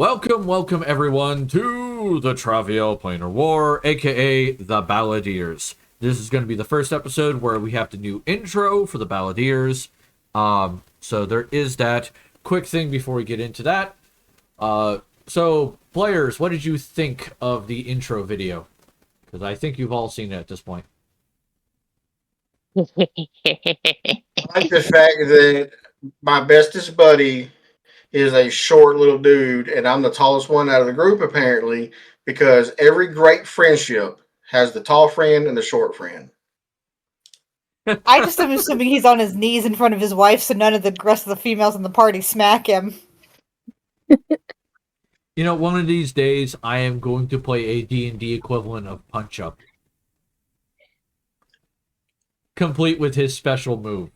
Welcome everyone to the Travial Planar War, aka the Balladeers. This is going to be the first episode where we have the new intro for the Balladeers. So there is that. Quick thing before we get into that. So players, what did you think of the intro video? Because I think you've all seen it at this point. I like the fact that my bestest buddy is a short little dude, and I'm the tallest one out of the group, apparently, because every great friendship has the tall friend and the short friend. I just am assuming he's on his knees in front of his wife, so none of the rest of the females in the party smack him. You know, one of these days, I am going to play a D&D equivalent of Punch Up. Complete with his special move.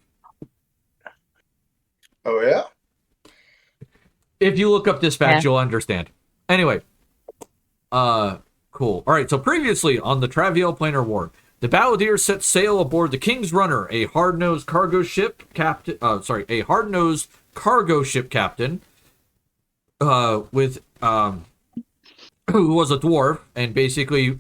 Oh, yeah? If you look up dispatch, you'll understand. Anyway. Cool. Alright, so previously on the Travial Planar War, the Balladeers set sail aboard the King's Runner, a hard-nosed cargo ship captain, a hard-nosed cargo ship captain, with, who was a dwarf, and basically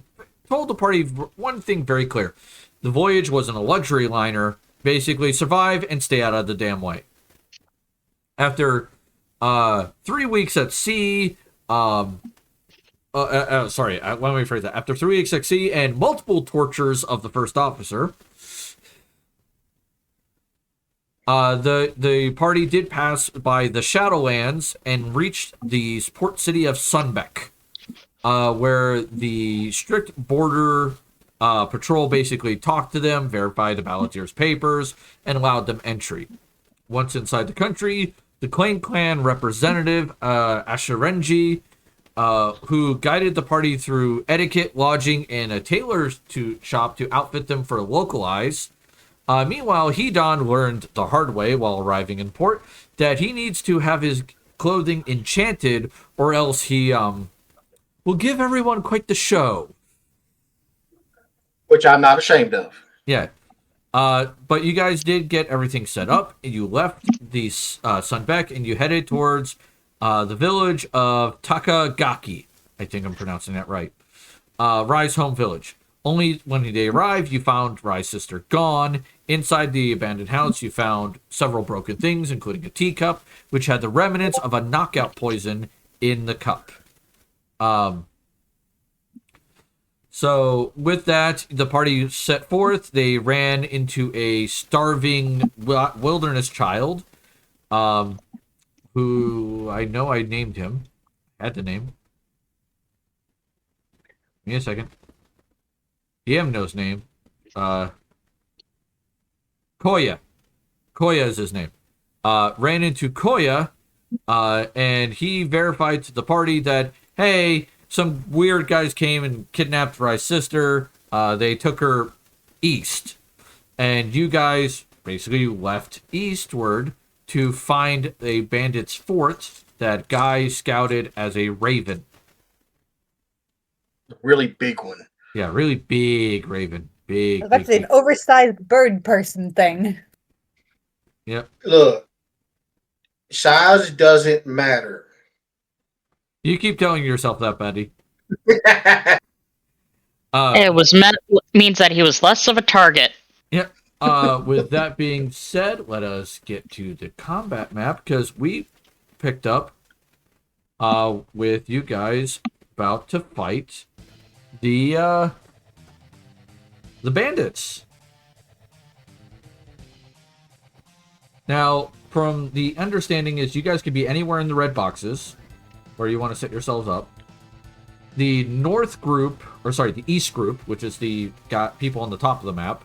told the party one thing very clear. The voyage wasn't a luxury liner. Basically, survive and stay out of the damn way. After 3 weeks at sea, let me rephrase that. After 3 weeks at sea and multiple tortures of the first officer, the party did pass by the Shadowlands and reached the port city of Sunbeck, where the strict border patrol basically talked to them, verified the Balladeers' papers, and allowed them entry. Once inside the country, the Clan representative, Asherenji, who guided the party through etiquette, lodging, and a tailor's shop to outfit them for localize. Meanwhile, Hedon learned the hard way while arriving in port that he needs to have his clothing enchanted, or else he will give everyone quite the show. Which I'm not ashamed of. Yeah. But you guys did get everything set up, and you left the Sunbeck, and you headed towards the village of Takagaki. I think I'm pronouncing that right. Rai's home village. Only when they arrived, you found Rai's sister gone. Inside the abandoned house, you found several broken things, including a teacup, which had the remnants of a knockout poison in the cup. So with that, the party set forth. They ran into a starving wilderness child, who I know I named him. Had the name. Give me a second. DM knows name. Koya. Koya is his name. Ran into Koya, and he verified to the party that, hey, some weird guys came and kidnapped Rai's sister. They took her east. And you guys basically left eastward to find a bandit's fort that Guy scouted as a raven. A really big one. Yeah, really big raven. Big. That's an oversized bird person thing. Yep. Look, size doesn't matter. You keep telling yourself that, Betty. Means that he was less of a target. Yep. With that being said, let us get to the combat map, because we picked up with you guys about to fight the bandits. Now, from the understanding is you guys could be anywhere in the red boxes where you want to set yourselves up. The the east group, which is got people on the top of the map,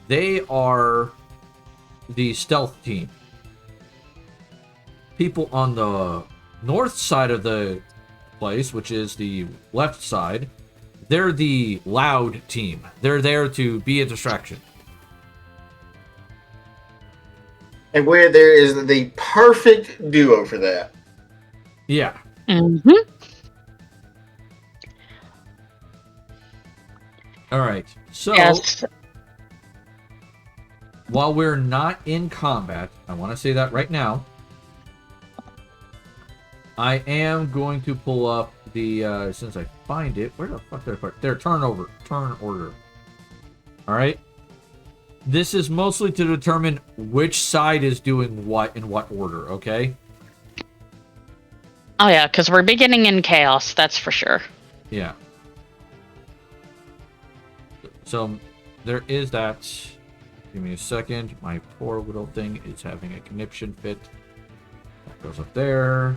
they are the stealth team. People on the north side of the place, which is the left side, they're the loud team. They're there to be a distraction. And where there is the perfect duo for that. Yeah. Mm-hmm. All right. So, Yes. while we're not in combat, I want to say that right now. I am going to pull up the since I find it. Where the fuck did I put it? There, turn order. All right. This is mostly to determine which side is doing what in what order. Okay. Oh yeah, because we're beginning in chaos. That's for sure. Yeah. So there is that. Give me a second. My poor little thing is having a conniption fit. That goes up there.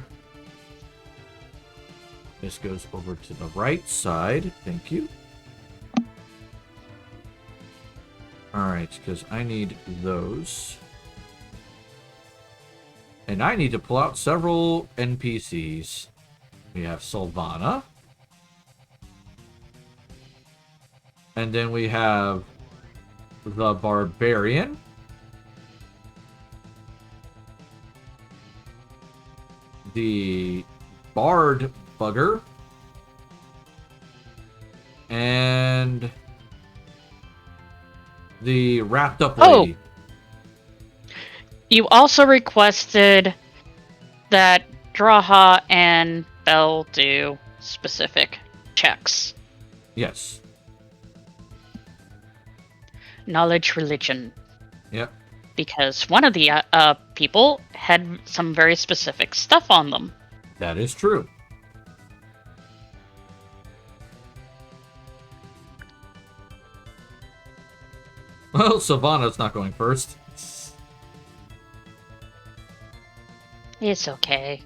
This goes over to the right side. Thank you. Alright, because I need those. And I need to pull out several NPCs. We have Sylvana. And then we have the Barbarian. The Bard Bugger. And the Wrapped Up Lady. You also requested that Draha and Bell do specific checks. Yes. Knowledge religion. Yep. Because one of the people had some very specific stuff on them. That is true. Well, Savannah's not going first. It's okay.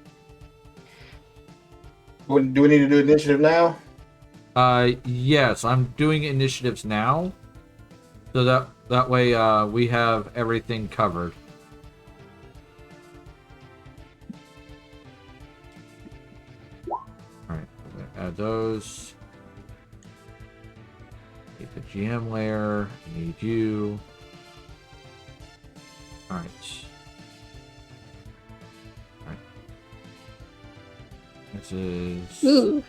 Do we need to do initiative now? Yes, I'm doing initiatives now. So that way we have everything covered. Alright, add those. Get the GM layer. I need you. Alright. This is... Ooh.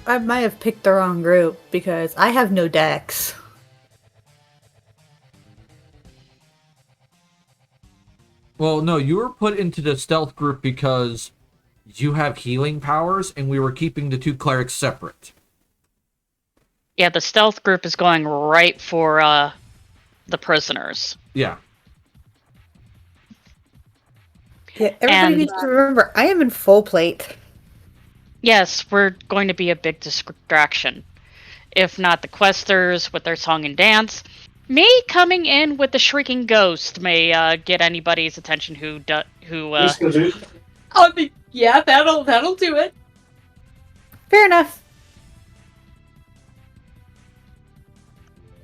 I might have picked the wrong group because I have no decks. Well, no, you were put into the stealth group because you have healing powers, and we were keeping the two clerics separate. Yeah, the stealth group is going right for the prisoners. Yeah. Yeah, everybody needs to remember, I am in full plate. Yes, we're going to be a big distraction. If not the questers with their song and dance, me coming in with the shrieking ghost may get anybody's attention who. Yeah, that'll do it. Fair enough.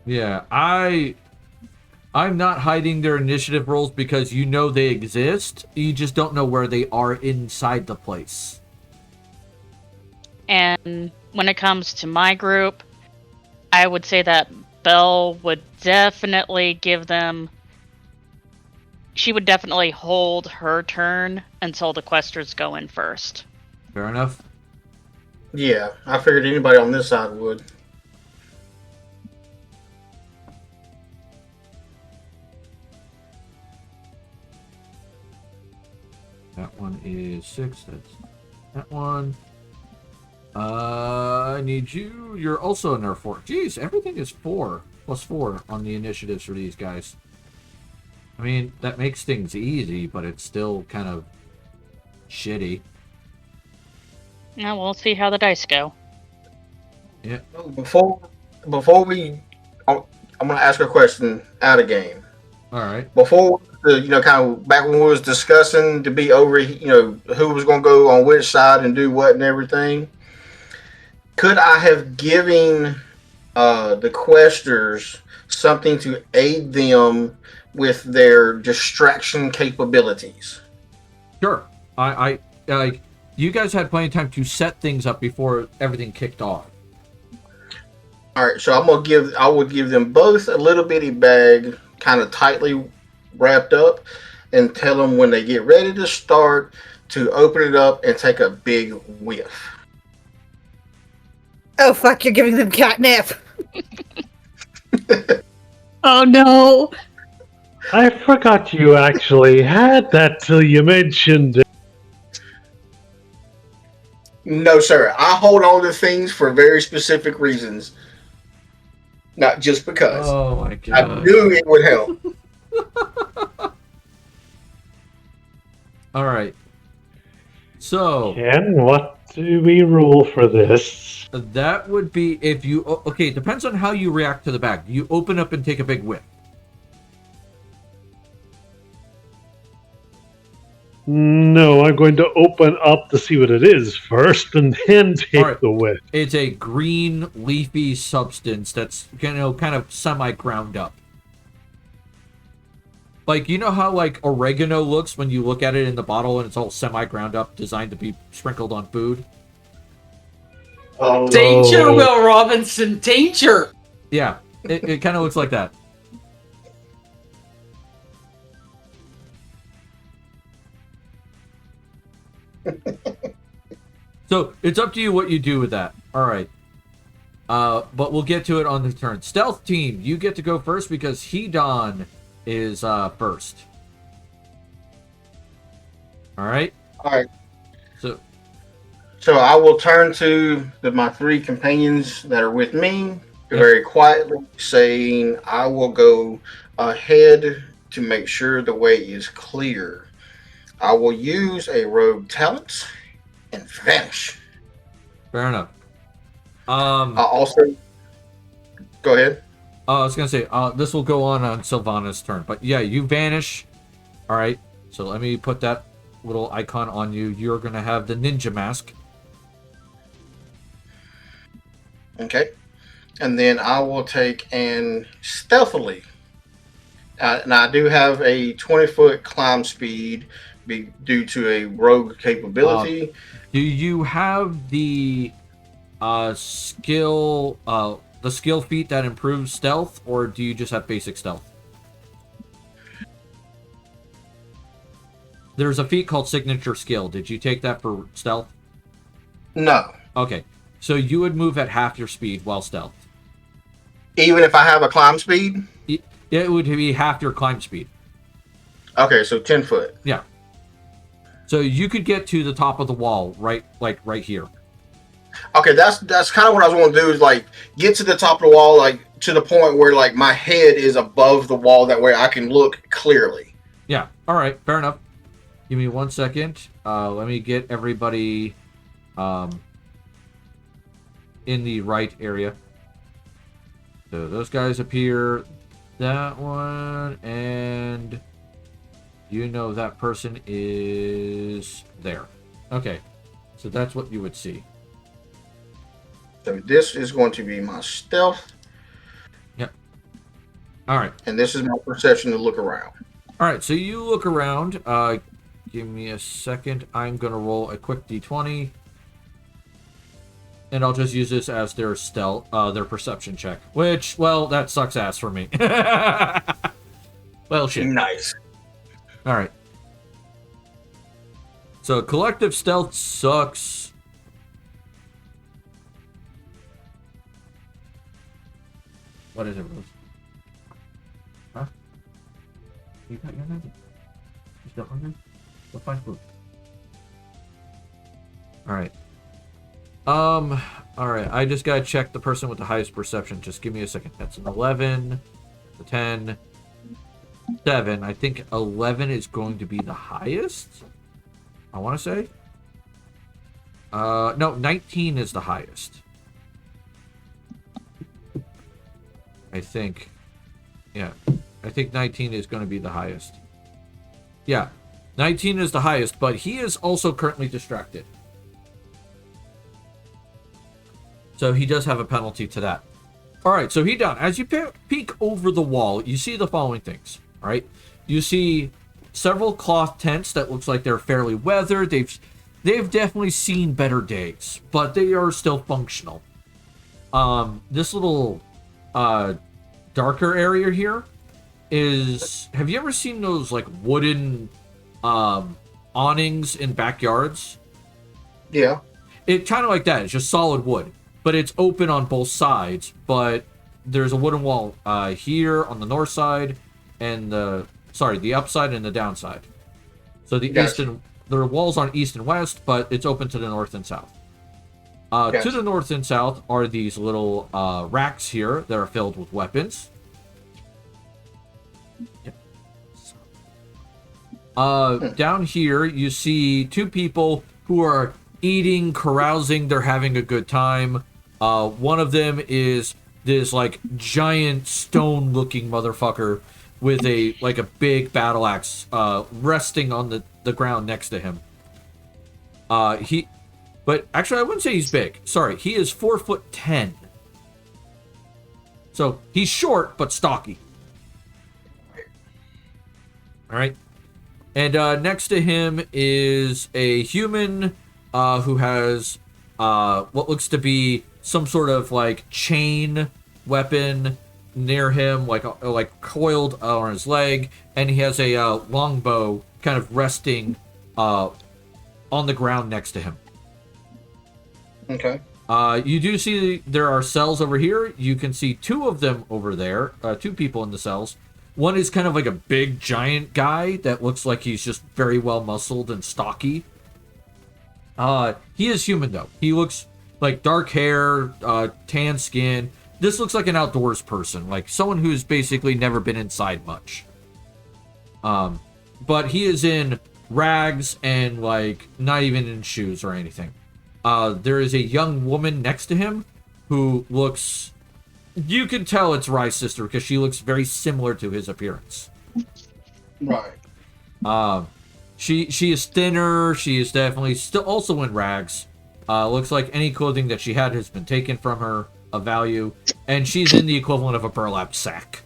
Yeah, I'm not hiding their initiative rolls because you know they exist. You just don't know where they are inside the place. And when it comes to my group, I would say that Belle would definitely give them... She would definitely hold her turn until the questers go in first. Fair enough. Yeah, I figured anybody on this side would. That one is 6. That's that one. I need you. You're also in there 4. Jeez, everything is 4 plus 4 on the initiatives for these guys. I mean, that makes things easy, but it's still kind of shitty. Now we'll see how the dice go. Yeah. Before we, I'm gonna ask a question out of game. All right. Before kind of back when we was discussing to be over, who was gonna go on which side and do what and everything. Could I have given the questers something to aid them with their distraction capabilities? Sure. I you guys had plenty of time to set things up before everything kicked off. All right, so I would give them both a little bitty bag, kind of tightly wrapped up, and tell them when they get ready to start to open it up and take a big whiff. Oh fuck, you're giving them catnip! Oh no! I forgot you actually had that till you mentioned it. No, sir. I hold on to things for very specific reasons, not just because. Oh my I god. knew it would help. All right. So Ken, what do we roll for this? that would be if you okay. It depends on how you react to the bag. You open up and take a big whiff. No, I'm going to open up to see what it is first, and then take Alright. the whiff. It's a green leafy substance that's kind of semi ground up. Like, you know how like oregano looks when you look at it in the bottle and it's all semi ground up, designed to be sprinkled on food? Oh, Danger, Will Robinson, danger! Yeah, it kind of looks like that. So it's up to you what you do with that. All right. But we'll get to it on the turn. Stealth team, you get to go first because Hedon is first. All right. all right. So So I will turn to my three companions that are with me, very quietly saying, I will go ahead to make sure the way is clear. I will use a rogue talent and vanish. fair enough. I also go ahead. I was gonna say this will go on Sylvana's turn, but yeah, you vanish. All right. So let me put that little icon on you. You're gonna have the ninja mask. Okay. And then I will take and stealthily. And I do have a 20-foot climb speed due to a rogue capability. Do you have the skill feat that improves stealth, or do you just have basic stealth? There's a feat called signature skill. Did you take that for stealth? No. Okay. So you would move at half your speed while stealth. Even if I have a climb speed? It would be half your climb speed. Okay, so 10 foot. Yeah. So you could get to the top of the wall, right here. Okay, that's kind of what I was going to do, is like get to the top of the wall, like to the point where like my head is above the wall, that way I can look clearly. Yeah. All right. Fair enough. Give me 1 second. Let me get everybody in the right area. So those guys appear. That one, and you know that person is there. Okay. So that's what you would see. So this is going to be my stealth, Yep. All right. and this is my perception to look around. All right. So you look around. Give me a second. I'm going to roll a quick d20. And I'll just use this as their stealth, their perception check. Which, well, that sucks ass for me. Well, shit. Nice. All right. So collective stealth sucks. What is it, Rose? Huh? You got your nugget? You still hungry? Go find food. All right. All right. I just gotta check the person with the highest perception. Just give me a second. That's an 11, a 10, 7. I think 11 is going to be the highest. I want to say. No, 19 is the highest. I think. Yeah. I think 19 is going to be the highest. Yeah. 19 is the highest, but he is also currently distracted. So he does have a penalty to that. All right, so Hedon, as you peek over the wall, you see the following things. All right, you see several cloth tents that looks like they're fairly weathered. They've definitely seen better days, but they are still functional. This little darker area here is. Have you ever seen those like wooden awnings in backyards? Yeah. It kind of like that. It's just solid wood. But it's open on both sides, but there's a wooden wall here on the north side and the upside and the downside. So the Gotcha. there are walls on east and west, but it's open to the north and south. To Gotcha. the north and south are these little racks here that are filled with weapons. Down here, you see two people who are eating, carousing. They're having a good time. One of them is this like giant stone-looking motherfucker with a big battle axe resting on the ground next to him. But actually, I wouldn't say he's big. Sorry, he is 4'10". So he's short but stocky. All right. And next to him is a human who has what looks to be some sort of like chain weapon near him, like coiled on his leg, and he has a longbow kind of resting on the ground next to him. Okay. You do see there are cells over here. You can see two of them over there, two people in the cells. One is kind of like a big giant guy that looks like he's just very well muscled and stocky. He is human though. He looks like dark hair, tan skin. This looks like an outdoors person, like someone who's basically never been inside much. But he is in rags and like not even in shoes or anything. There is a young woman next to him who looks... You can tell it's Rye's sister because she looks very similar to his appearance. Right. She is thinner. She is definitely still also in rags. Looks like any clothing that she had has been taken from her of value, and she's in the equivalent of a burlap sack.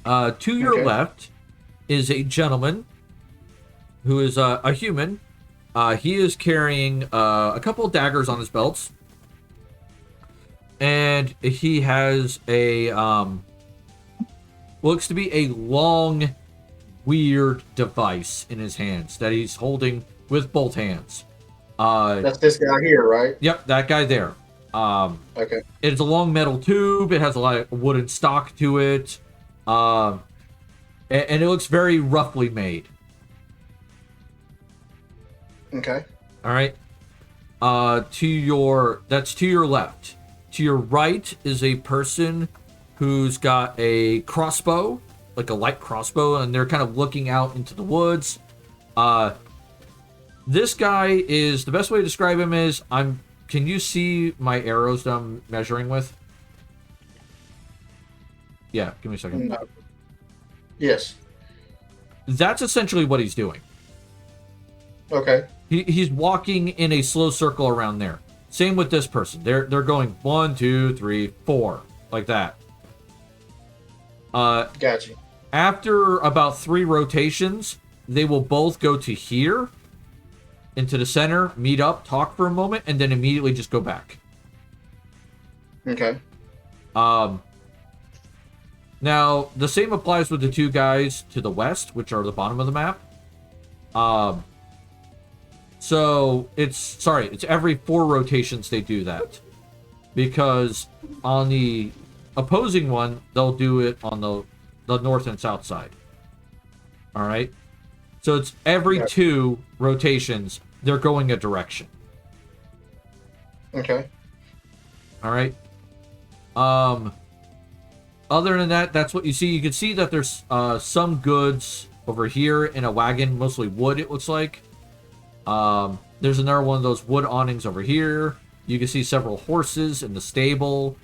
To your left is a gentleman who is a human. He is carrying a couple of daggers on his belts. And he has a, looks to be a long, weird device in his hands that he's holding with both hands. That's this guy here, right? Yep, that guy there. Okay. It's a long metal tube. It has a lot of wooden stock to it. And it looks very roughly made. Okay. All right. That's to your left. To your right is a person who's got a crossbow, like a light crossbow, and they're kind of looking out into the woods. This guy is, the best way to describe him is, can you see my arrows that I'm measuring with? Yeah, give me a second. No. Yes. That's essentially what he's doing. Okay. He's walking in a slow circle around there. Same with this person. They're going 1, 2, 3, 4, like that. Gotcha. After about 3 rotations, they will both go to here, into the center, meet up, talk for a moment, and then immediately just go back. Okay. Now, the same applies with the two guys to the west, which are the bottom of the map. So, it's every 4 rotations they do that. Because on the opposing one, they'll do it on the north and south side. Alright? So it's every 2 rotations, they're going a direction. Okay. Alright? Other than that, that's what you see. You can see that there's some goods over here in a wagon, mostly wood, it looks like. There's another one of those wood awnings over here. You can see several horses in the stable.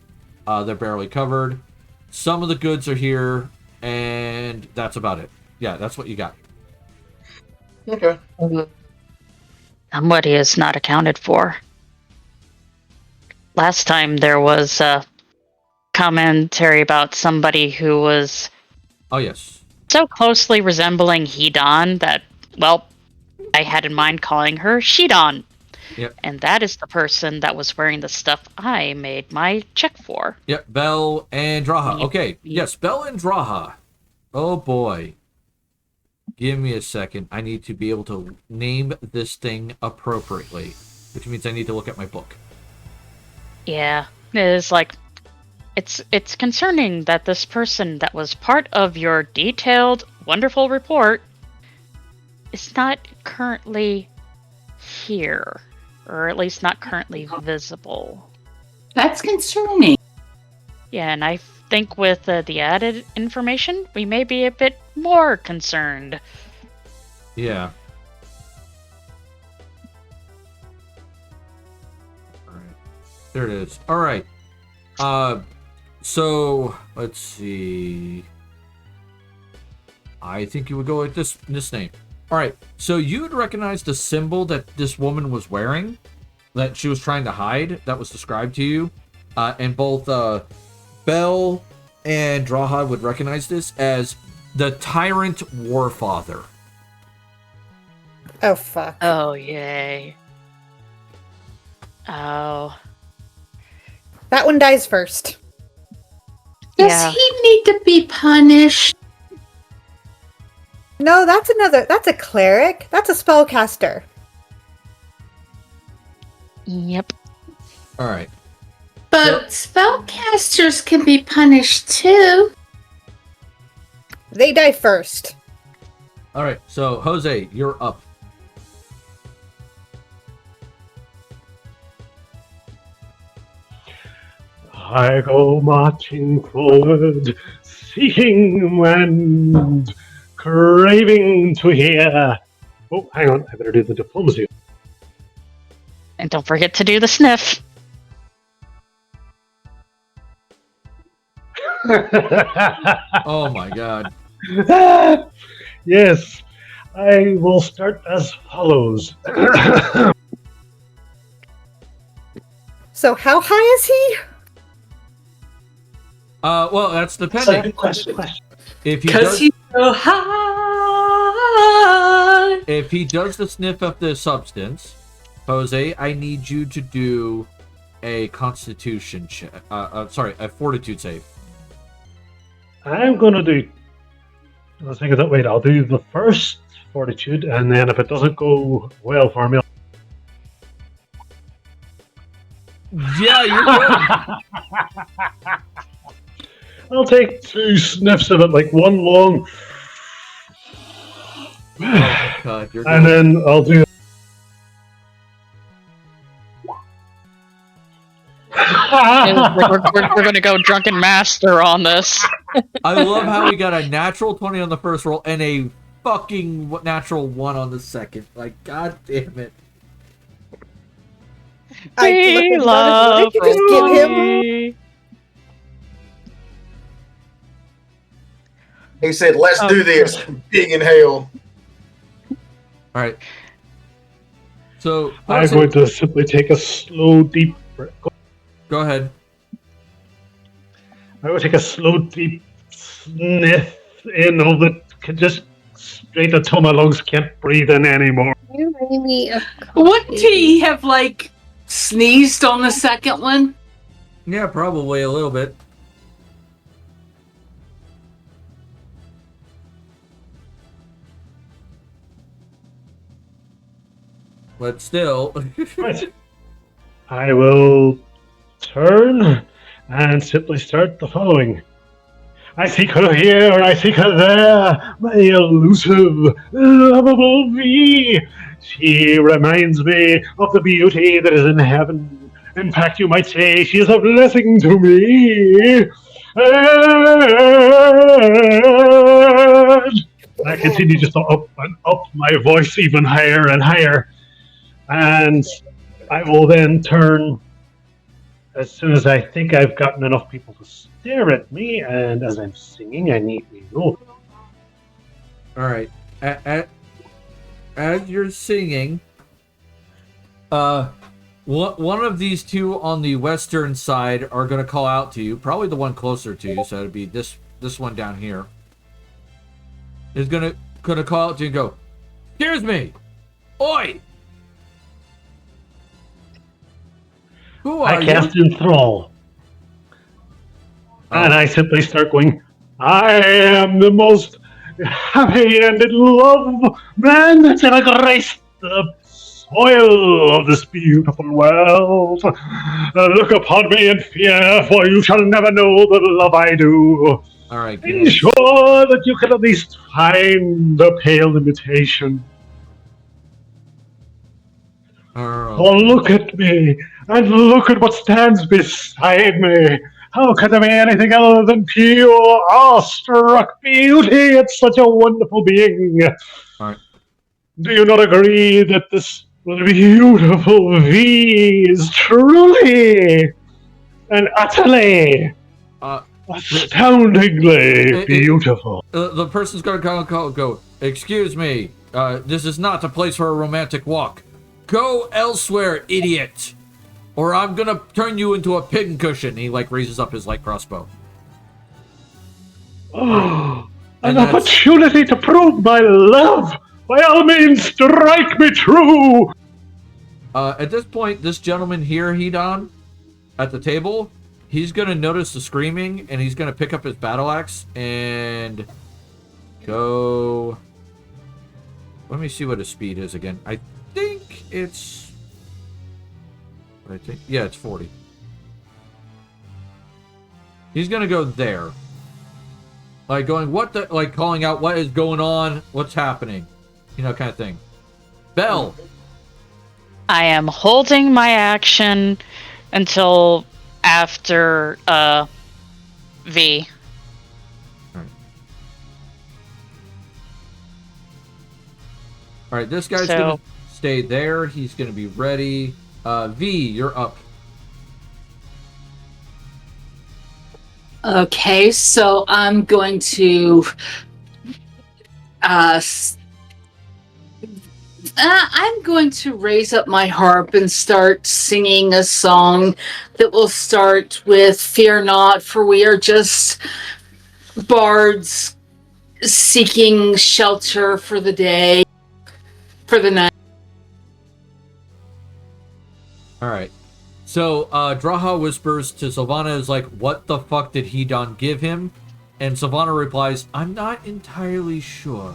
They're barely covered. Some of the goods are here, and that's about it. Yeah, that's what you got. Okay. Somebody is not accounted for. Last time there was a commentary about somebody who was Oh, yes. so closely resembling Hedon that, well, I had in mind calling her Shidon. Yep. And that is the person that was wearing the stuff I made my check for. Yep, Bell and Draha. Yep. Okay, yes, Bell and Draha. Oh, boy. Give me a second. I need to be able to name this thing appropriately, which means I need to look at my book. Yeah, it's like, it's concerning that this person that was part of your detailed, wonderful report is not currently here. Or at least not currently visible. That's concerning. Yeah, and I think with the added information, we may be a bit more concerned. Yeah. All right. There it is. All right. So let's see. I think you would go with this name. All right. So you would recognize the symbol that this woman was wearing, that she was trying to hide, that was described to you, and both Bell and Drawha would recognize this as the Tyrant Warfather. Oh, fuck. Oh, yay. Oh. That one dies first. Does Yeah. he need to be punished? No, that's a cleric. That's a spellcaster. Yep. All right. But spellcasters can be punished too. They die first. All right. So Jose, you're up. I go marching forward, seeking and craving to hear. Oh, hang on, I better do the diplomacy. And don't forget to do the sniff. Oh my God. Yes, I will start as follows. So how high is he? Well, that's depending. Question. If he Because does, he's so high. if he does the sniff of the substance, Jose, I need you to do a Constitution check. A Fortitude save. I'm gonna do. I was thinking that. Wait, I'll do the first fortitude, and then if it doesn't go well for me, Yeah, you're good. I'll take 2 sniffs of it, like one long, Oh my God, you're and good. then I'll do. We're going to go drunken master on this. I love how we got a natural 20 on the first roll and a fucking natural 1 on the second. Like, God damn it. We love What did you just give him? Rory. He said, "Let's do this." Big inhale. All right. So, I'm going to simply take a slow, deep breath. go ahead. I will take a slow, deep sniff in of it. Can just straight until my lungs can't breathe in anymore. You made me a Wouldn't he have, like, sneezed on the second one? Yeah, probably a little bit. But still. Right. I will turn and simply start the following. I seek her here, I seek her there, my elusive, lovable me. She reminds me of the beauty that is in heaven. In fact, you might say she is a blessing to me. And I continue just to up and up my voice even higher and higher. And I will then turn as soon as I think I've gotten enough people to stare at me, and as I'm singing, I need to know. All right. As you're singing, one of these two on the western side are going to call out to you. Probably the one closer to you, so it'd be this one down here. Is gonna call out to you and go, "Excuse me, oi! Who are I cast you?" enthrall. And I simply start going, I am the most happy and in love man that's ever graced the soil of this beautiful world. Look upon me in fear, for you shall never know the love I do. All right, give me- Ensure that you can at least find a pale imitation. Oh, look at me, and look at what stands beside me. How could there be anything other than pure, awestruck beauty? It's such a wonderful being. All right. Do you not agree that this beautiful V is truly and utterly, astoundingly beautiful? The person's gonna go, excuse me, this is not a place for a romantic walk. Go elsewhere, idiot! Or I'm gonna turn you into a pincushion. He, like, raises up his light crossbow. Oh, And an that's- opportunity to prove my love! By all means, strike me true! At this point, this gentleman here, Hedon, at the table, he's gonna notice the screaming, and he's gonna pick up his battle axe and go... Let me see what his speed is again. I think it's... Yeah, it's 40. He's gonna go there. Like, going, what the... Like, calling out, what is going on? What's happening? You know, kind of thing. Belle! I am holding my action until after V. Alright, this guy's So- gonna stay there. He's gonna be ready. V, you're up. Okay, so I'm going to I'm going to raise up my harp and start singing a song that will start with "Fear not, for we are just bards seeking shelter for the day, for the night." Alright. So, Draha whispers to Sylvana, is like, what the fuck did Hedon give him? And Sylvana replies, I'm not entirely sure.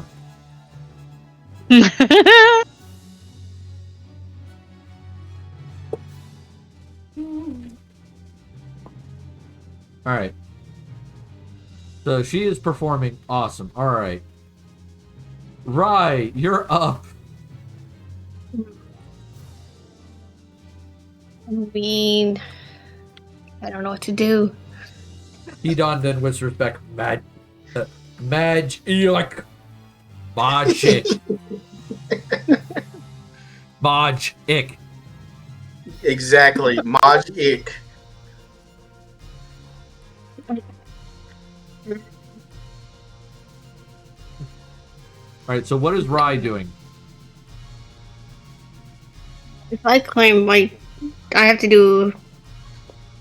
Alright. So she is performing awesome. Alright. Rye, you're up. I mean, I don't know what to do. Hedon then whispers back, magic. Magic. Magic. Exactly. Magic. Alright, so what is Rye doing? If I climb, I have to do.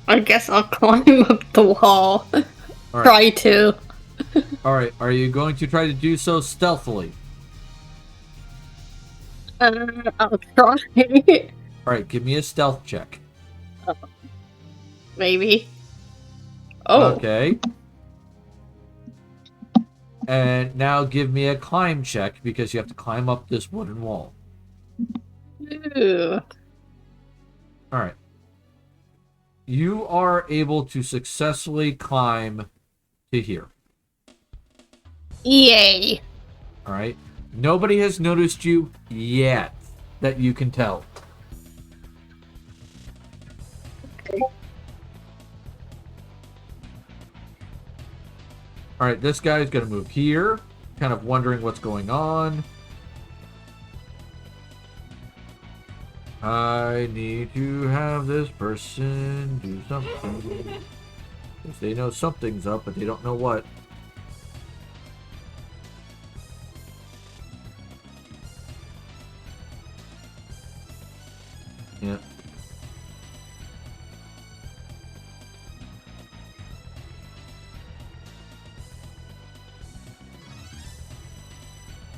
I guess I'll climb up the wall. Alright. Try to. Alright, are you going to try to do so stealthily? I'll try. Alright, give me a stealth check. Maybe. Oh. Okay. And now give me a climb check because you have to climb up this wooden wall. Ooh. Alright. You are able to successfully climb to here. Yay. Alright. Nobody has noticed you yet that you can tell. Alright, this guy's gonna move here, kind of wondering what's going on. I need to have this person do something. Because they know something's up, but they don't know what. Yeah.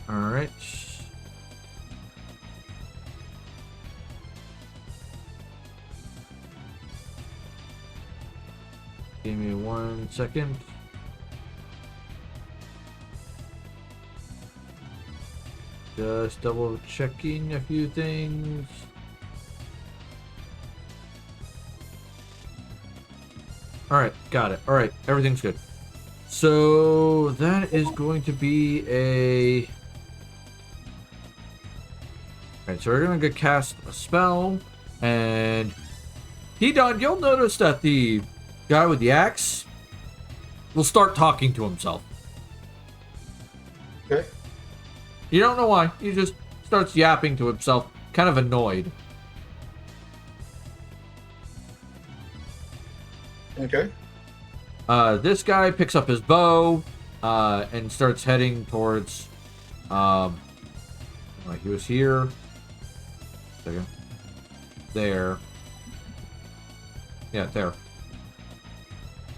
Alright. Give me 1 second. Just double checking a few things. Alright, got it. Alright, everything's good. So that is going to be a Alright, so we're gonna go cast a spell, and Hedon, you'll notice that the guy with the axe will start talking to himself. Okay. You don't know why. He just starts yapping to himself, kind of annoyed. Okay. This guy picks up his bow and starts heading towards. He was here. Second. There. Yeah, there.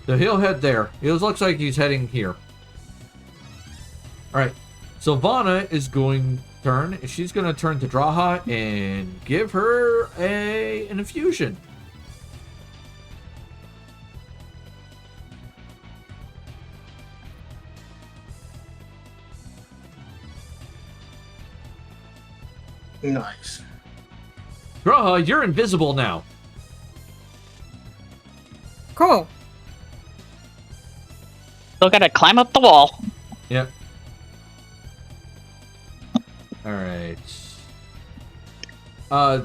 So he'll head there. It looks like he's heading here. Alright. Sylvana is going turn. She's going to turn to Draha and give her an infusion. Nice. Draha, you're invisible now. Cool. Still gotta climb up the wall. Yep. Alright.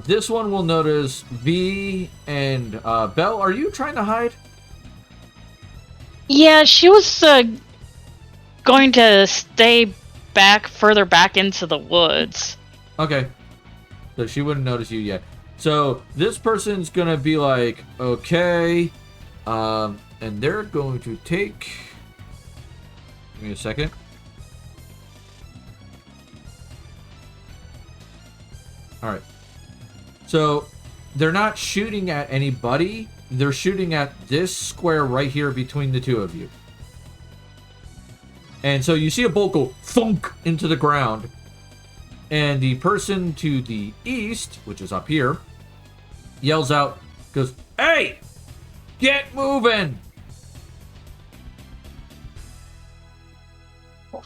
This one will notice V and Belle. Are you trying to hide? Yeah, she was going to stay further back into the woods. Okay. So she wouldn't notice you yet. So this person's gonna be like, okay. And they're going to take. Give me a second. Alright. So they're not shooting at anybody. They're shooting at this square right here between the two of you. And so you see a bolt go thunk into the ground. And the person to the east, which is up here, yells out, goes, "Hey! Get moving!"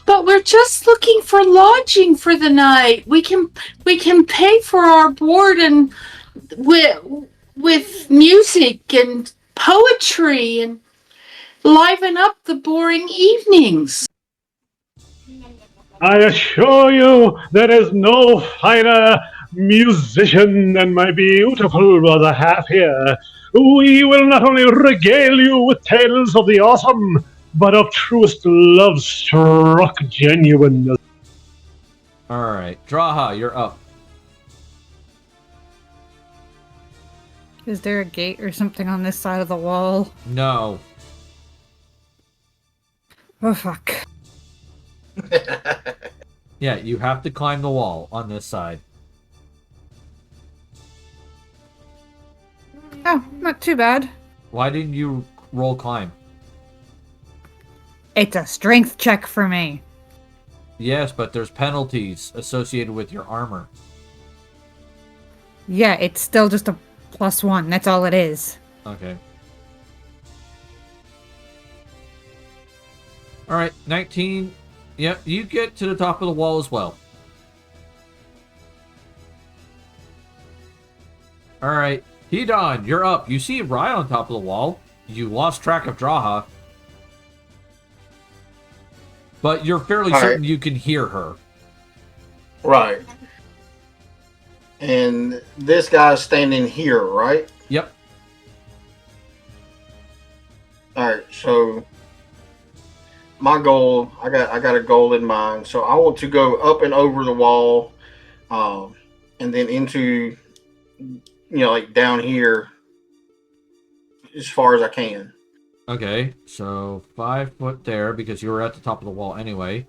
But we're just looking for lodging for the night. We can pay for our board and with music and poetry and liven up the boring evenings. I assure you, there is no finer musician than my beautiful brother half here. We will not only regale you with tales of the autumn, but of truest love-struck genuineness. Alright, Draha, you're up. Is there a gate or something on this side of the wall? No. Oh, fuck. Yeah, you have to climb the wall on this side. Oh, not too bad. Why didn't you roll climb? It's a strength check for me. Yes, but there's penalties associated with your armor. Yeah, it's still just a +1. That's all it is. Okay. Alright, 19. Yep, you get to the top of the wall as well. Alright, Hedon, you're up. You see Rye on top of the wall. You lost track of Draha. But you're fairly certain you can hear her. Right. And this guy's standing here, right? Yep. Alright, so my goal, I got a goal in mind. So I want to go up and over the wall, and then into, like down here as far as I can. Okay, so 5 foot there because you were at the top of the wall anyway.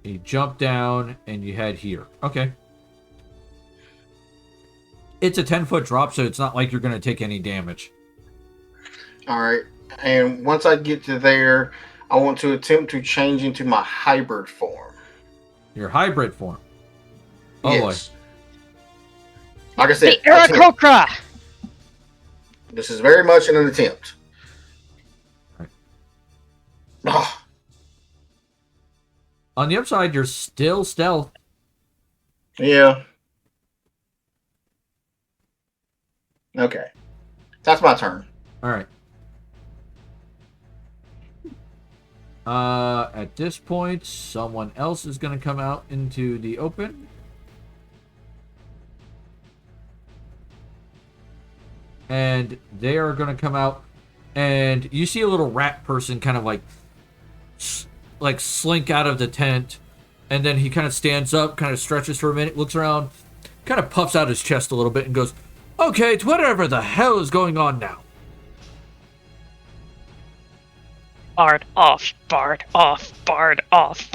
You jump down and you head here. Okay. It's a 10-foot drop, so it's not like you're going to take any damage. Alright, and once I get to there, I want to attempt to change into my hybrid form. Your hybrid form. Oh yes. Boy. Like I said, The Aarakocra! This is very much an attempt. Right. Oh. On the upside, you're still stealth. Yeah. Okay. That's my turn. Alright. At this point, someone else is going to come out into the open. and they are going to come out, and you see a little rat person kind of like slink out of the tent, and then he kind of stands up, kind of stretches for a minute, looks around, kind of puffs out his chest a little bit and goes, okay, it's whatever the hell is going on now. Bard off, bard off, bard off.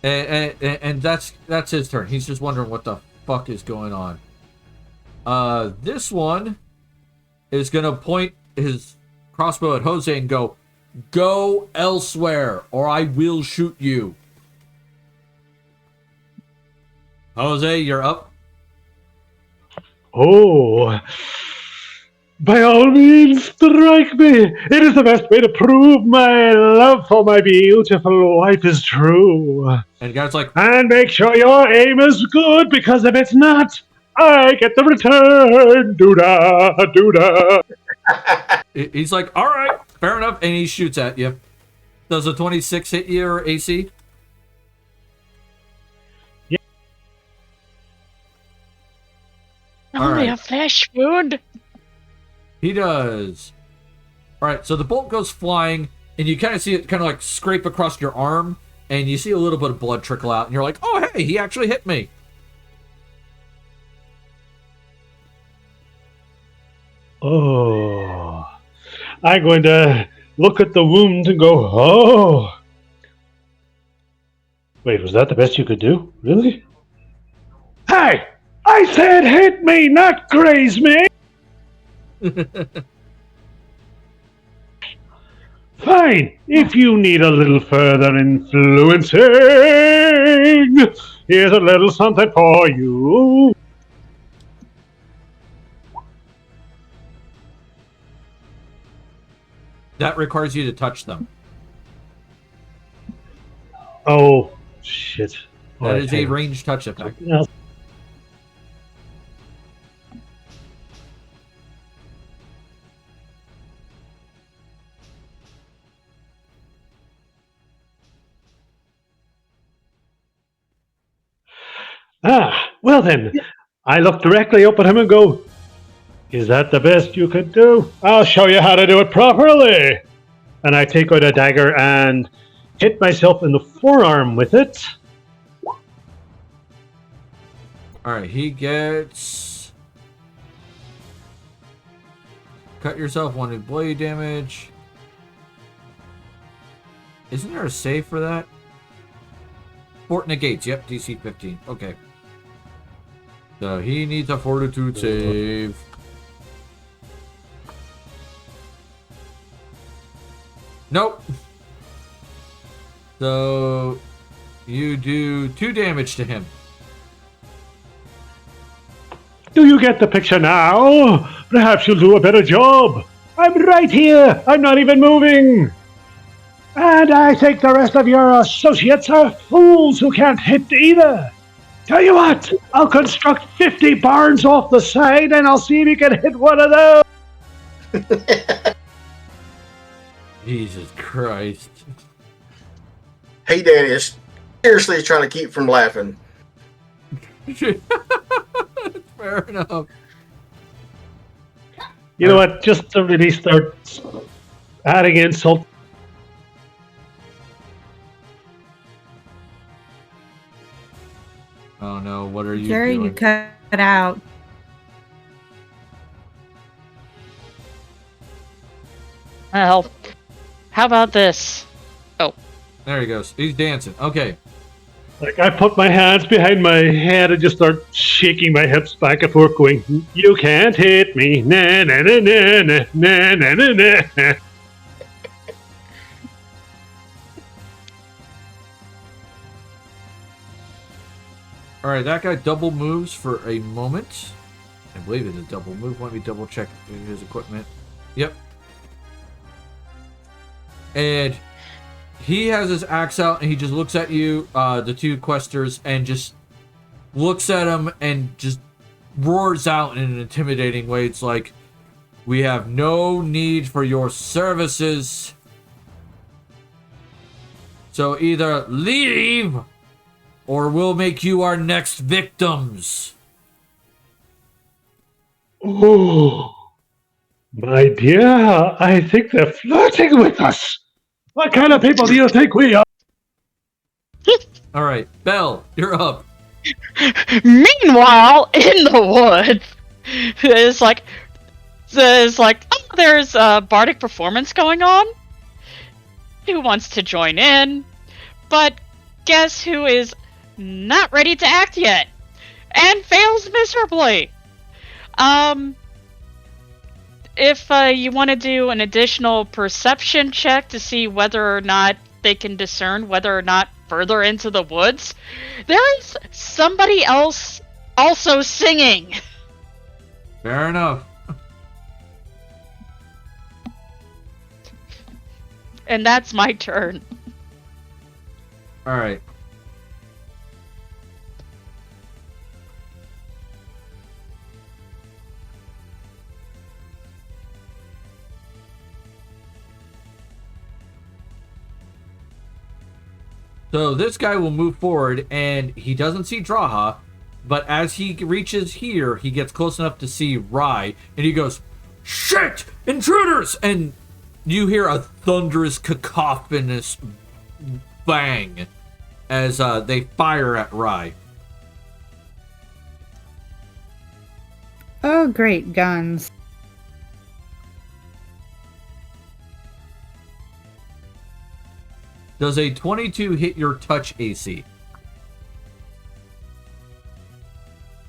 And that's his turn. He's just wondering what the fuck is going on. This one is gonna point his crossbow at Jose and go elsewhere, or I will shoot you. Jose, you're up. Oh, by all means, strike me. It is the best way to prove my love for my beautiful wife is true. And the guy's like, And make sure your aim is good, because if it's not, I get the return. Doo-da, doo-da. he's like, all right, fair enough, and he shoots at you. Does a 26 hit your AC? Only right. a flesh wound. He does. All right, so the bolt goes flying, and you kind of see it kind of like scrape across your arm, and you see a little bit of blood trickle out, and you're like, oh, hey, he actually hit me. Oh, I'm going to look at the wound and go, oh. Wait, was that the best you could do? Really? Hey! I said hit me, not graze me! Fine, if you need a little further influencing, here's a little something for you. That requires you to touch them. Oh, shit. That is a ranged touch effect. Yeah. Ah, well then, I look directly up at him and go, is that the best you could do? I'll show you how to do it properly. And I take out a dagger and hit myself in the forearm with it. Alright, he gets... Cut yourself, 1 blade damage. Isn't there a save for that? Fort negates, yep, DC 15. Okay. So he needs a fortitude save. Nope. So you do 2 damage to him. Do you get the picture now? Perhaps you'll do a better job. I'm right here. I'm not even moving. And I think the rest of your associates are fools who can't hit either. Tell you what, I'll construct 50 barns off the side and I'll see if you can hit one of those. Jesus Christ. Hey, Daddy is seriously trying to keep from laughing. Fair enough. You know what? Just to really start adding insult. Oh no, what are you Jerry, doing? you cut it out. Well, how about this? There he goes. He's dancing. Okay. Like, I put my hands behind my head and just start shaking my hips back and forth, going, "You can't hit me, na na na na na na na na na." All right, that guy double moves for a moment. I believe it's a double move. Let me double check his equipment. Yep. And he has his axe out, and he just looks at you, the 2 questers, and just looks at him and just roars out in an intimidating way. It's like, we have no need for your services. So either leave, or we'll make you our next victims. Oh, my dear, I think they're flirting with us. What kind of people do you think we are? All right, Belle, you're up. Meanwhile, in the woods, it's like, oh, there's a bardic performance going on. Who wants to join in? But guess who is not ready to act yet and fails miserably? If you want to do an additional perception check to see whether or not they can discern whether or not further into the woods, there is somebody else also singing. Fair enough. And that's my turn. All right. So this guy will move forward, and he doesn't see Draha, but as he reaches here, he gets close enough to see Rai, and he goes, "Shit! Intruders!" And you hear a thunderous, cacophonous bang as they fire at Rai. Oh, great guns. Does a 22 hit your touch AC?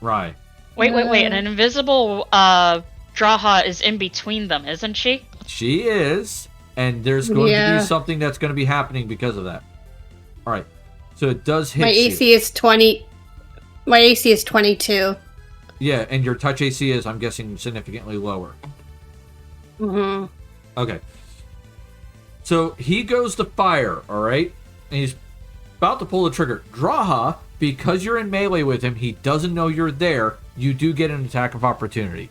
Rai. Wait. An invisible Draha is in between them, isn't she? She is, and there's going to Yeah. be something that's going to be happening because of that. All right, so it does hit My you. AC is 20. My AC is 22. Yeah, and your touch AC is, I'm guessing, significantly lower. Mm-hmm. Okay. So he goes to fire, all right? And he's about to pull the trigger. Draha, because you're in melee with him, he doesn't know you're there. You do get an attack of opportunity.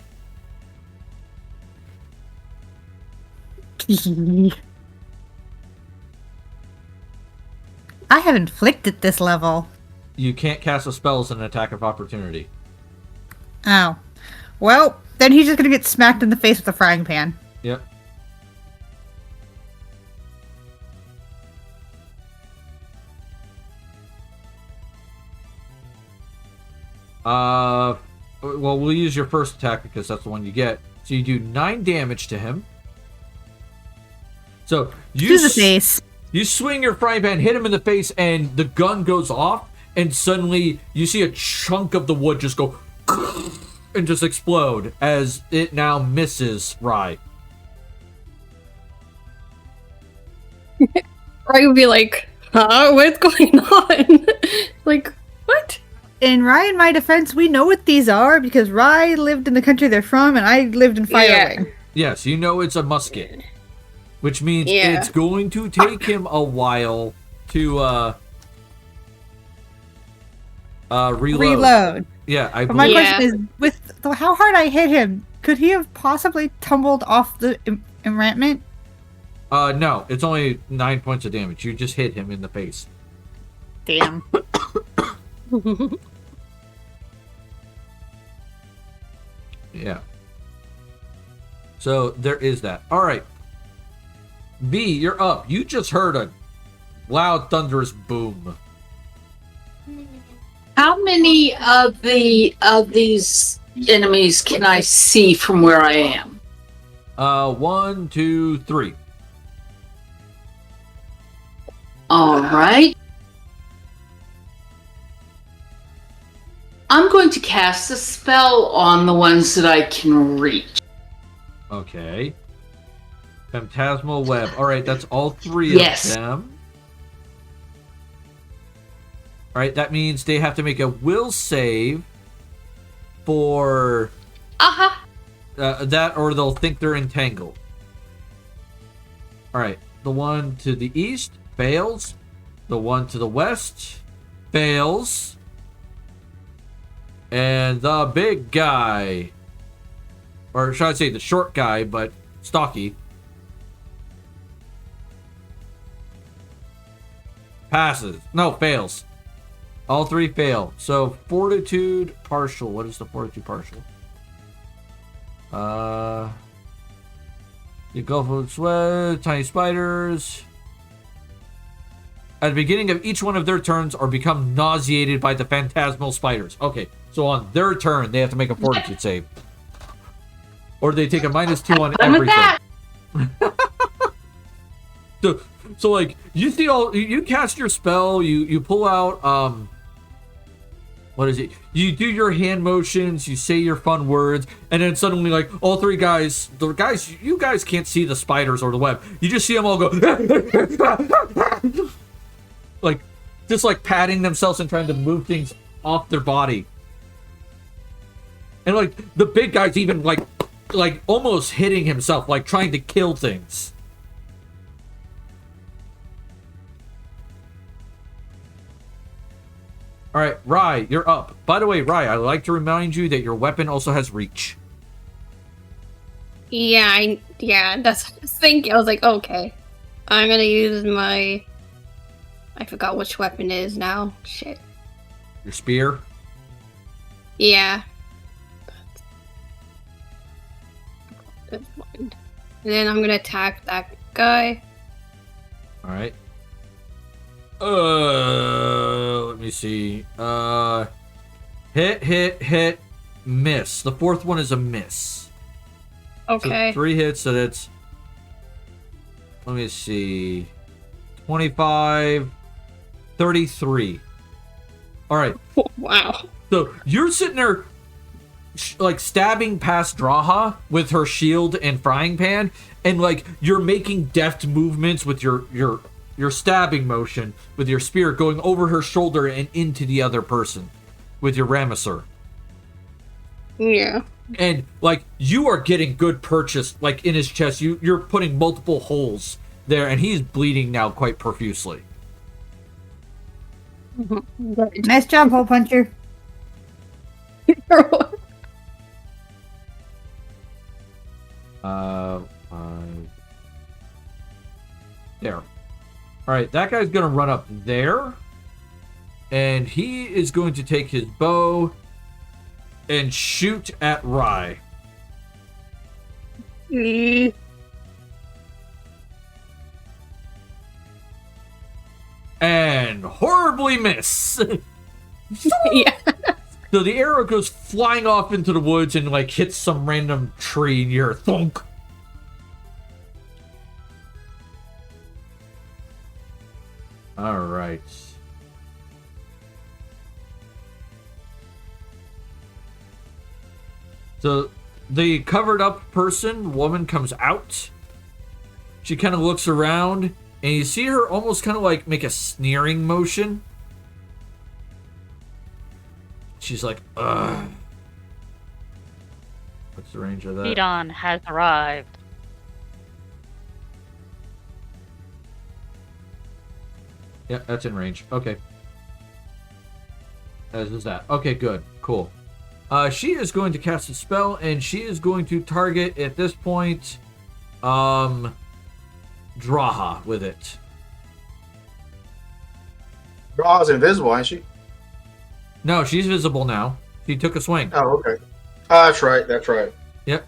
I have inflicted this level. You can't cast a spell as an attack of opportunity. Oh. Well, then he's just gonna get smacked in the face with a frying pan. Yep. Well, we'll use your first attack because that's the one you get. So you do 9 damage to him. So To the face. You swing your frying pan, hit him in the face, and the gun goes off, and suddenly you see a chunk of the wood just go and just explode as it now misses Rai. Right would be like, huh? What's going on? Like, what? In Rye, in my defense, we know what these are because Rye lived in the country they're from, and I lived in Firewing. Yes, you know it's a musket, which means Yeah. it's going to take him a while to reload. Yeah, I But my believe. Yeah. question is, with how hard I hit him, could he have possibly tumbled off the enrapment? No, it's only 9 points of damage. You just hit him in the face. Damn. Yeah. So there is that. All right. B, you're up. You just heard a loud, thunderous boom. How many of these enemies can I see from where I am? 1, 2, 3. All right. I'm going to cast a spell on the ones that I can reach. Okay. Phantasmal web. All right, that's all 3 Yes. of them. All right, that means they have to make a will save for that, or they'll think they're entangled. All right, the one to the east fails. The one to the west fails. And the big guy, or should I say the short guy, but stocky, passes. No, fails. All 3 fail. So fortitude partial. What is the fortitude partial? You go for sweat, tiny spiders. At the beginning of each one of their turns or become nauseated by the phantasmal spiders. Okay, so on their turn, they have to make a fortitude save. Or they take a -2 on Done with that. everything. So like, you see you cast your spell, you pull out, what is it? You do your hand motions, you say your fun words, and then suddenly, like, all three guys, you guys can't see the spiders or the web. You just see them all go, like, just like patting themselves and trying to move things off their body. And like, the big guy's even like almost hitting himself, like trying to kill things. All right, Rye, you're up. By the way, Rye, I'd like to remind you that your weapon also has reach. Yeah, that's what I was thinking. I was like, okay. I'm gonna use my... I forgot which weapon it is now. Shit. Your spear? Yeah. That's fine. And then I'm gonna attack that guy. All right. Let me see. Hit, miss. The fourth one is a miss. Okay. So 3 hits, so that's... Let me see. 25, 33. All right. Wow. So you're sitting there, like, stabbing past Draha with her shield and frying pan, and like you're making deft movements with your stabbing motion with your spear going over her shoulder and into the other person with your Ramesser. Yeah. And like you are getting good purchase, like in his chest. You're putting multiple holes there, and he's bleeding now quite profusely. Nice job, hole puncher. There. All right, that guy's gonna run up there, and he is going to take his bow and shoot at Rye. And horribly miss. Yeah. So the arrow goes flying off into the woods and like hits some random tree near thunk. All right. So the covered up woman comes out. She kind of looks around, and you see her almost kind of like make a sneering motion. She's like, ugh. What's the range of that? Edon has arrived. Yeah, that's in range. Okay. As is that. Okay, good. Cool. She is going to cast a spell, and she is going to target, at this point, Draha with it. Draha's invisible, ain't she? No, she's visible now. She took a swing. Oh, okay. That's right. That's right. Yep.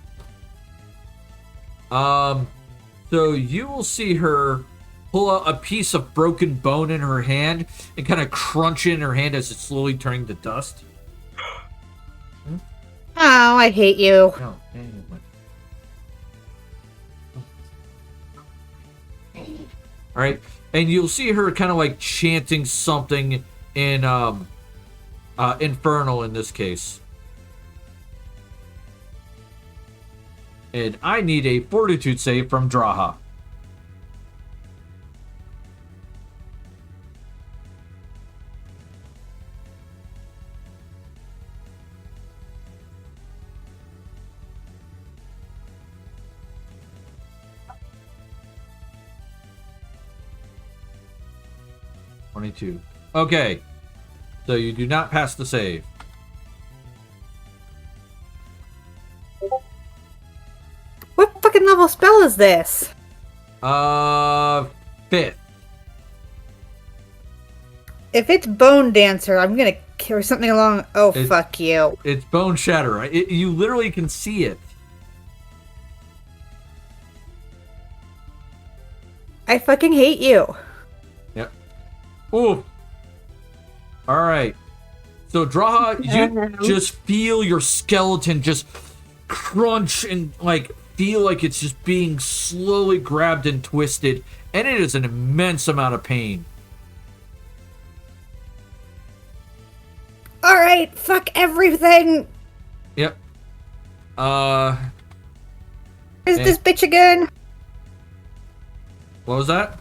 So you will see her pull out a piece of broken bone in her hand and kind of crunch it in her hand as it's slowly turning to dust. Oh, I hate you. Oh, dang it. All right, and you'll see her kind of like chanting something in Infernal in this case. And I need a Fortitude save from Draha. Okay, so you do not pass the save. What fucking level spell is this? 5th. If it's Bone Dancer, I'm gonna carry something along. Oh, It's- fuck you. It's Bone Shatter. You literally can see it. I fucking hate you. Yep. Ooh. All right. So, Draha, you just feel your skeleton just crunch and, like, feel like it's just being slowly grabbed and twisted, and it is an immense amount of pain. Alright, fuck everything. Yep. Where's this bitch again? What was that?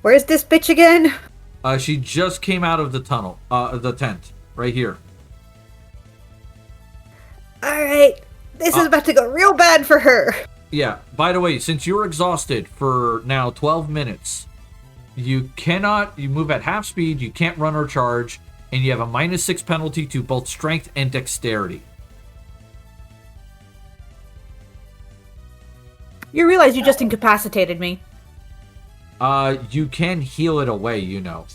Where's this bitch again? She just came out of the tunnel, the tent, right here. Alright, this is about to go real bad for her. Yeah, by the way, since you're exhausted for now 12 minutes, you move at half speed, you can't run or charge, and you have a -6 penalty to both strength and dexterity. You realize you just incapacitated me. You can heal it away, you know.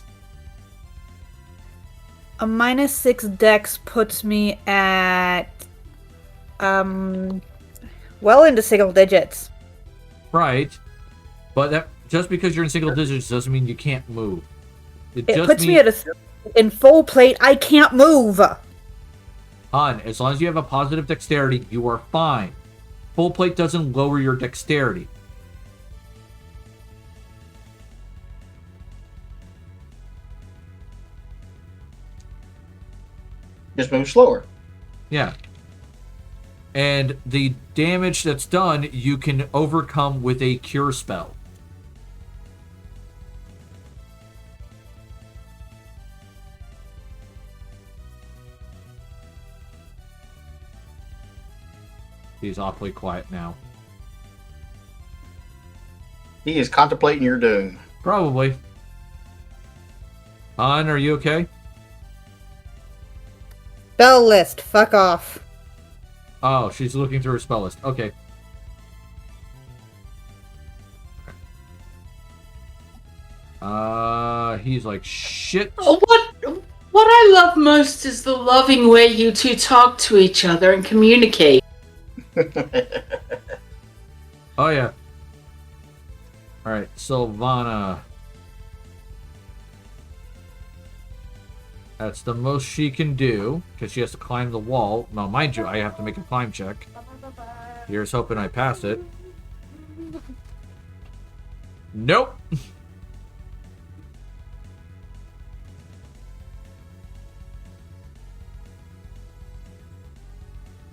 A -6 dex puts me at, well into single digits. Right. But that just because you're in single digits doesn't mean you can't move. It puts me at in full plate, I can't move. Hun, as long as you have a positive dexterity, you are fine. Full plate doesn't lower your dexterity. Just move slower. Yeah. And the damage that's done, you can overcome with a cure spell. He's awfully quiet now. He is contemplating your doom. Probably. Han, are you okay? Spell list, fuck off. Oh, she's looking through her spell list. Okay. He's like, shit. Oh, what I love most is the loving way you two talk to each other and communicate. Oh, yeah. Alright, Sylvana. That's the most she can do, because she has to climb the wall. Now, mind you, I have to make a climb check. Here's hoping I pass it. Nope.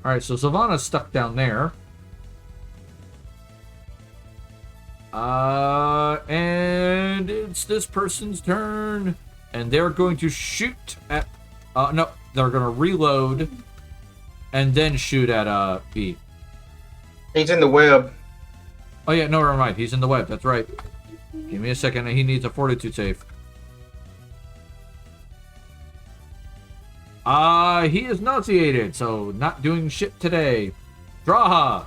Alright, so Sylvana's stuck down there. And it's this person's turn. And they're going to shoot at... no, they're going to reload. And then shoot at B. He's in the web. Oh yeah, no, never mind. He's in the web. That's right. Give me a second. He needs a fortitude save. He is nauseated, so not doing shit today. Draha.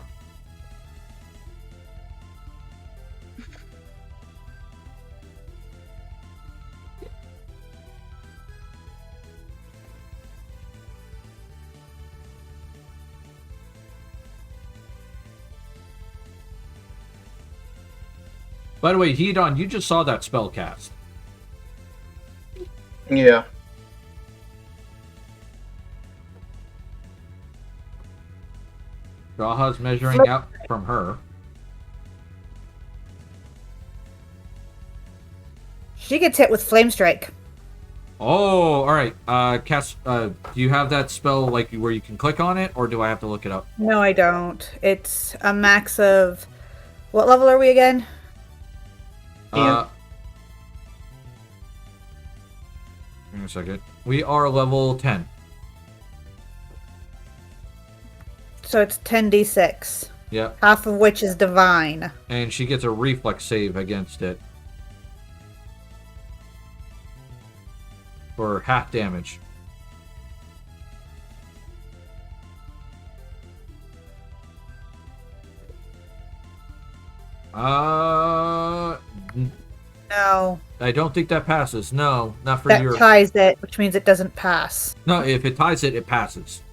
By the way, Hedon, you just saw that spell cast. Yeah. Draha's measuring out from her. She gets hit with Flame Strike. Oh, alright. Cass, do you have that spell like where you can click on it, or do I have to look it up? No, I don't. It's a max of... What level are we again? Give me a second. We are level 10. So it's 10d6. Yep. Half of which is divine. And she gets a reflex save against it. For half damage. No. I don't think that passes. No, not for That your... ties it, which means it doesn't pass. No, if it ties it, it passes.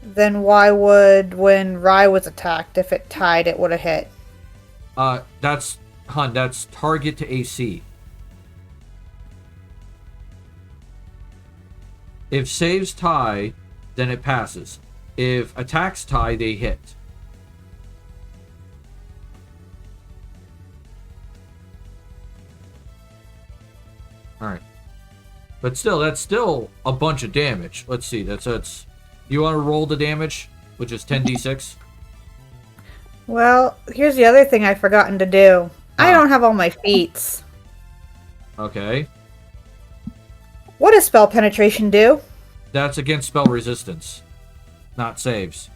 Then why would, when Rye was attacked, if it tied, it would have hit? That's target to AC. If saves tie, then it passes. If attacks tie, they hit. Alright. But still, that's still a bunch of damage. Let's see, that's you want to roll the damage, which is 10d6? Well, here's the other thing I've forgotten to do. I don't have all my feats. Okay. What does spell penetration do? That's against spell resistance, not saves.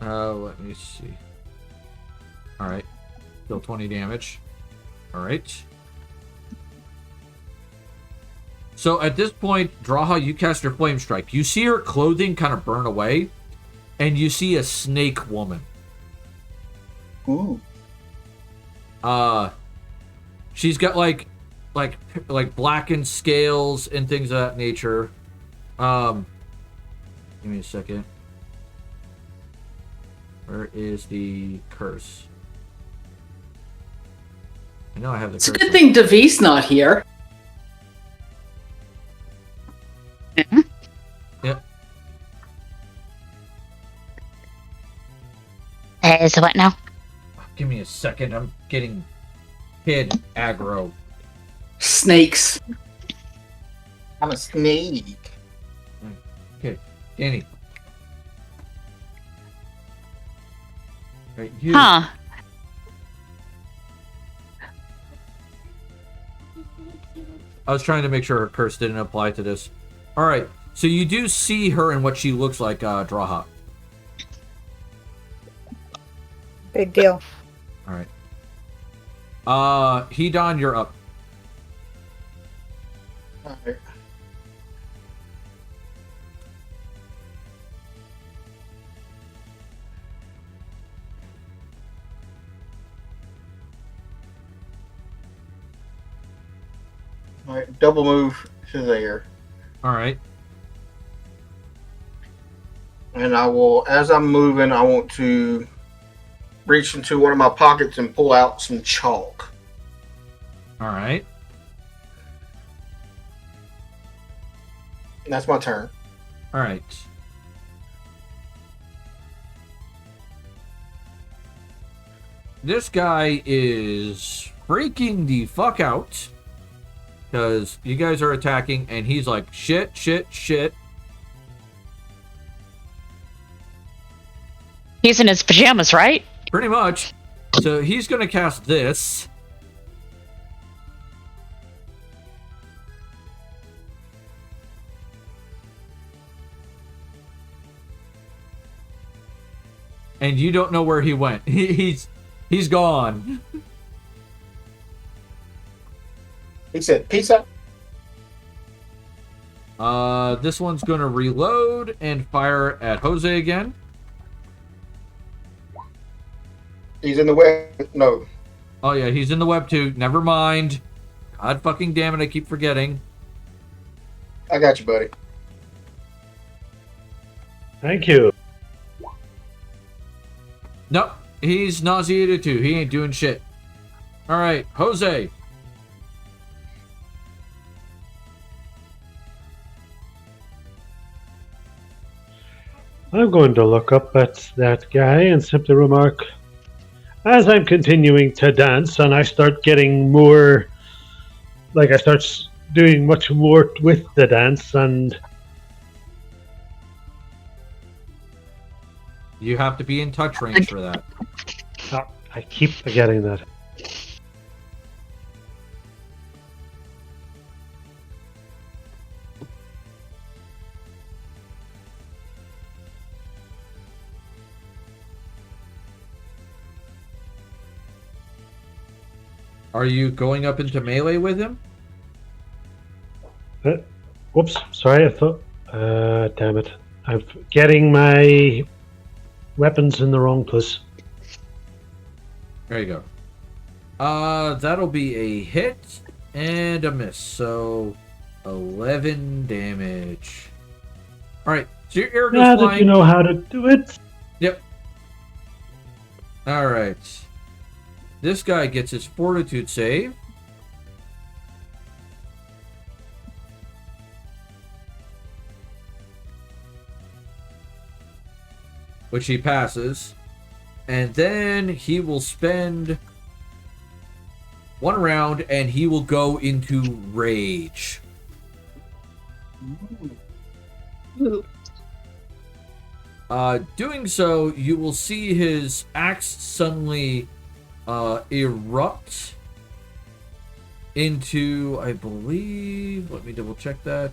Let me see. Alright. Still 20 damage. Alright. So at this point, Draha, you cast your Flame Strike. You see her clothing kind of burn away, and you see a snake woman. Ooh. She's got like blackened scales and things of that nature. Give me a second. Where is the curse? I know I have the It's a curse. good thing Davi's not here. Yep. So what now? Give me a second. I'm getting kid aggro. Snakes. I'm a snake. Okay, Danny. Right, you. Huh. I was trying to make sure her curse didn't apply to this. Alright, so you do see her and what she looks like, Draha. Big deal. Alright. Hedon, you're up. Alright. Alright, double move to there. Alright. And I will, as I'm moving, I want to reach into one of my pockets and pull out some chalk. Alright. That's my turn. Alright. This guy is freaking the fuck out. Because you guys are attacking, and he's like, shit, shit, shit. He's in his pajamas, right? Pretty much. So he's going to cast this. And you don't know where he went. He's gone. He said, "Pizza." This one's going to reload and fire at Jose again. He's in the web. No. Oh yeah, he's in the web too. Never mind. God fucking damn it, I keep forgetting. I got you, buddy. Thank you. Nope, he's nauseated too. He ain't doing shit. Alright, Jose. I'm going to look up at that guy and simply remark, as I'm continuing to dance and I start getting more, like I start doing much more with the dance, and You have to be in touch range for that. I keep forgetting that. Are you going up into melee with him? Whoops, sorry, I thought, damn it. I'm getting my weapons in the wrong place. There you go. That'll be a hit and a miss. So 11 damage. Alright, so your arrow goes Now flying. that you know how to do it. Yep. Alright. This guy gets his fortitude save. Which he passes. And then he will spend one round and he will go into rage. Ooh. Doing so, you will see his axe suddenly erupt into, I believe, let me double check that.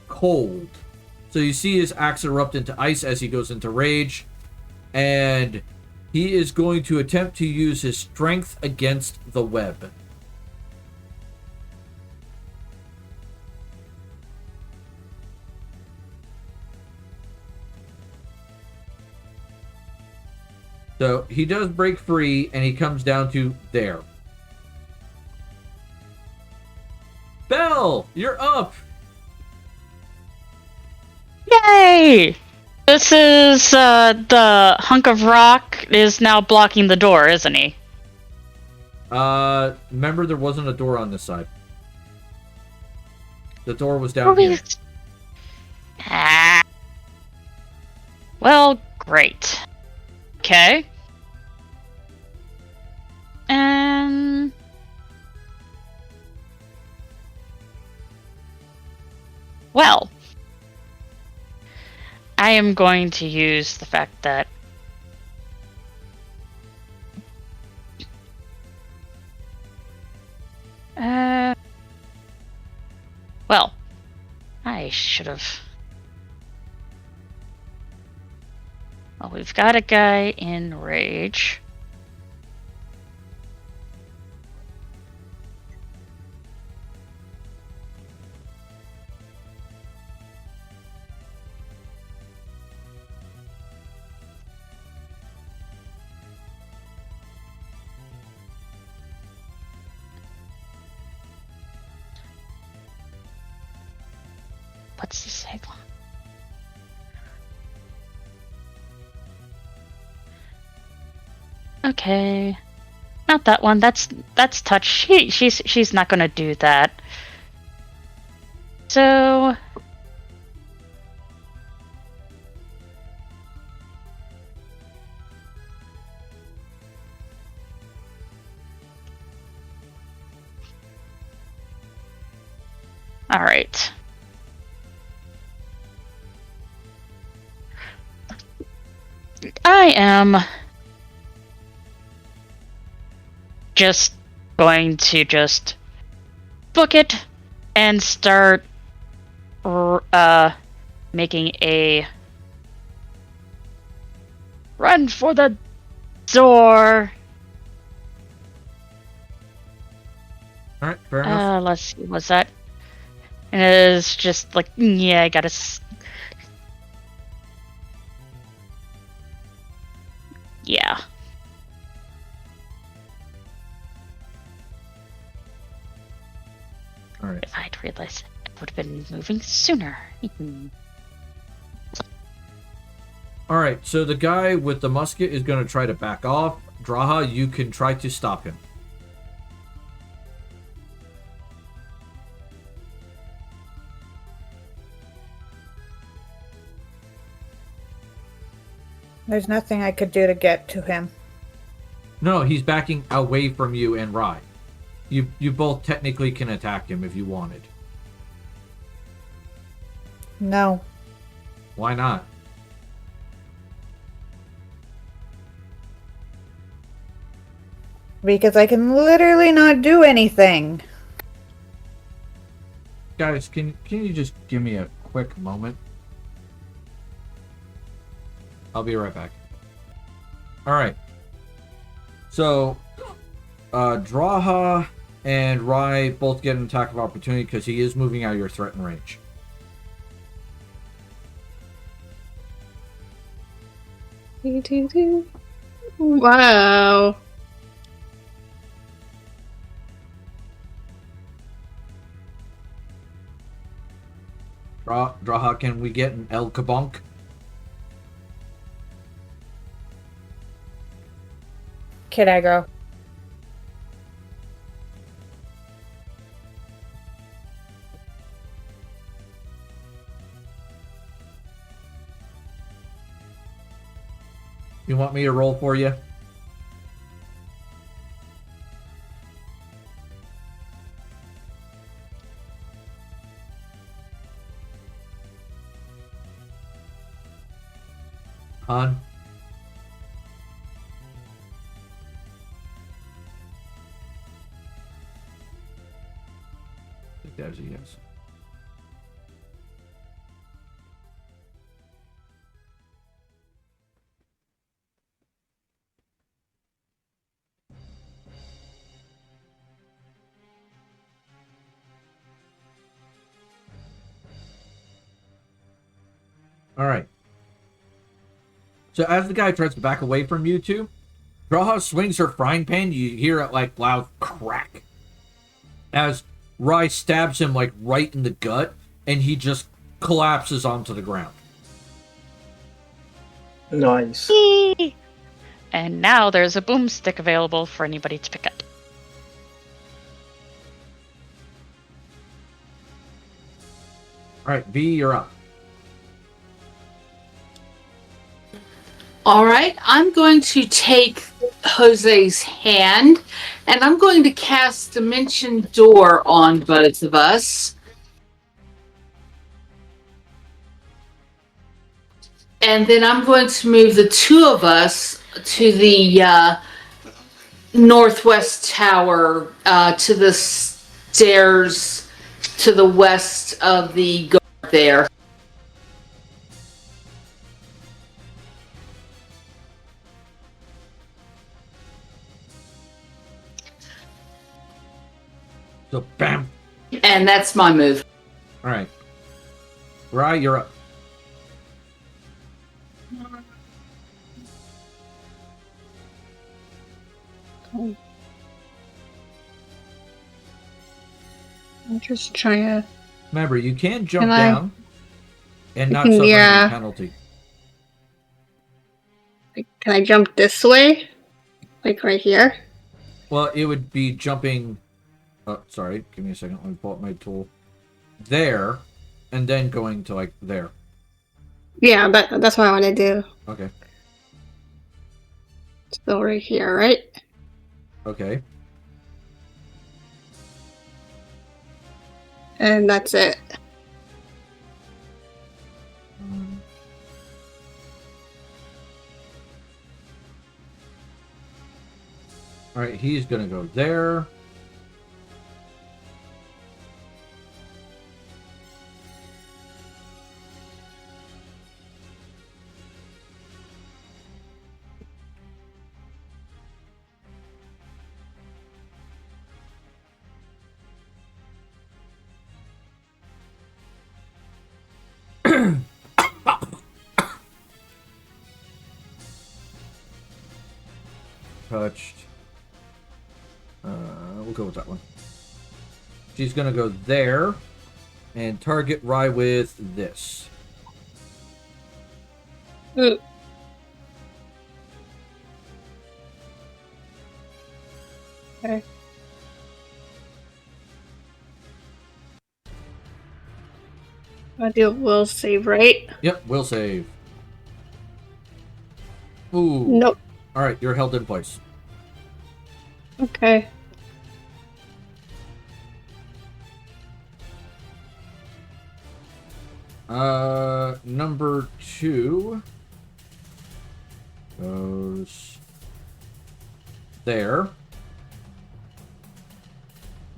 Cold. So you see his axe erupt into ice as he goes into rage, and he is going to attempt to use his strength against the web. So he does break free, and he comes down to there. Belle, you're up. Yay! This is the hunk of rock is now blocking the door, isn't he? Remember there wasn't a door on this side. The door was down here. Ah. Well, great. Okay. And well, I am going to use the fact that well, I should have. Well, we've got a guy in rage. What's this headline? Okay, not that one. That's touch. She's not gonna do that. So all right. I am just going to just book it and start making a run for the door. All right, fair enough. Let's see, what's that? And it is just like, yeah, I gotta. Yeah. All right. If I'd realized it would have been moving sooner. All right. So the guy with the musket is going to try to back off. Draha, you can try to stop him. There's nothing I could do to get to him. No, he's backing away from you and Rai. You both technically can attack him if you wanted. No. Why not? Because I can literally not do anything. Guys, can you just give me a quick moment? I'll be right back. All right. So, Draha and Rai both get an attack of opportunity because he is moving out of your threatened range. Wow. Draha, can we get an El Kabonk? Kid aggro. You want me to roll for you? Han? I think that was a yes. All right. So as the guy tries to back away from you two, Draha swings her frying pan. You hear it like loud crack as Rye stabs him like right in the gut, and he just collapses onto the ground. Nice. Yee! And now there's a boomstick available for anybody to pick up. All right, V, you're up. All right, I'm going to take Jose's hand and I'm going to cast Dimension Door on both of us. And then I'm going to move the two of us to the northwest tower, to the stairs to the west of the guard there. So, bam. And that's my move. All right. Rye, you're up. I'm just trying to. Remember, you can jump Can I- down and not can- suffer yeah. any penalty. Like, can I jump this way? Like right here? Well, it would be jumping... Oh, sorry. Give me a second. Let me pull up my tool. There, and then going to, like, there. Yeah, that's what I want to do. Okay. Still right here, right? Okay. And that's it. All right, he's going to go there. Touched. We'll go with that one. She's gonna go there and target Rye with this. Ooh. Okay. I do will save, right? Yep, will save. Ooh. Nope. All right, you're held in place. Okay. Number 2 goes there. And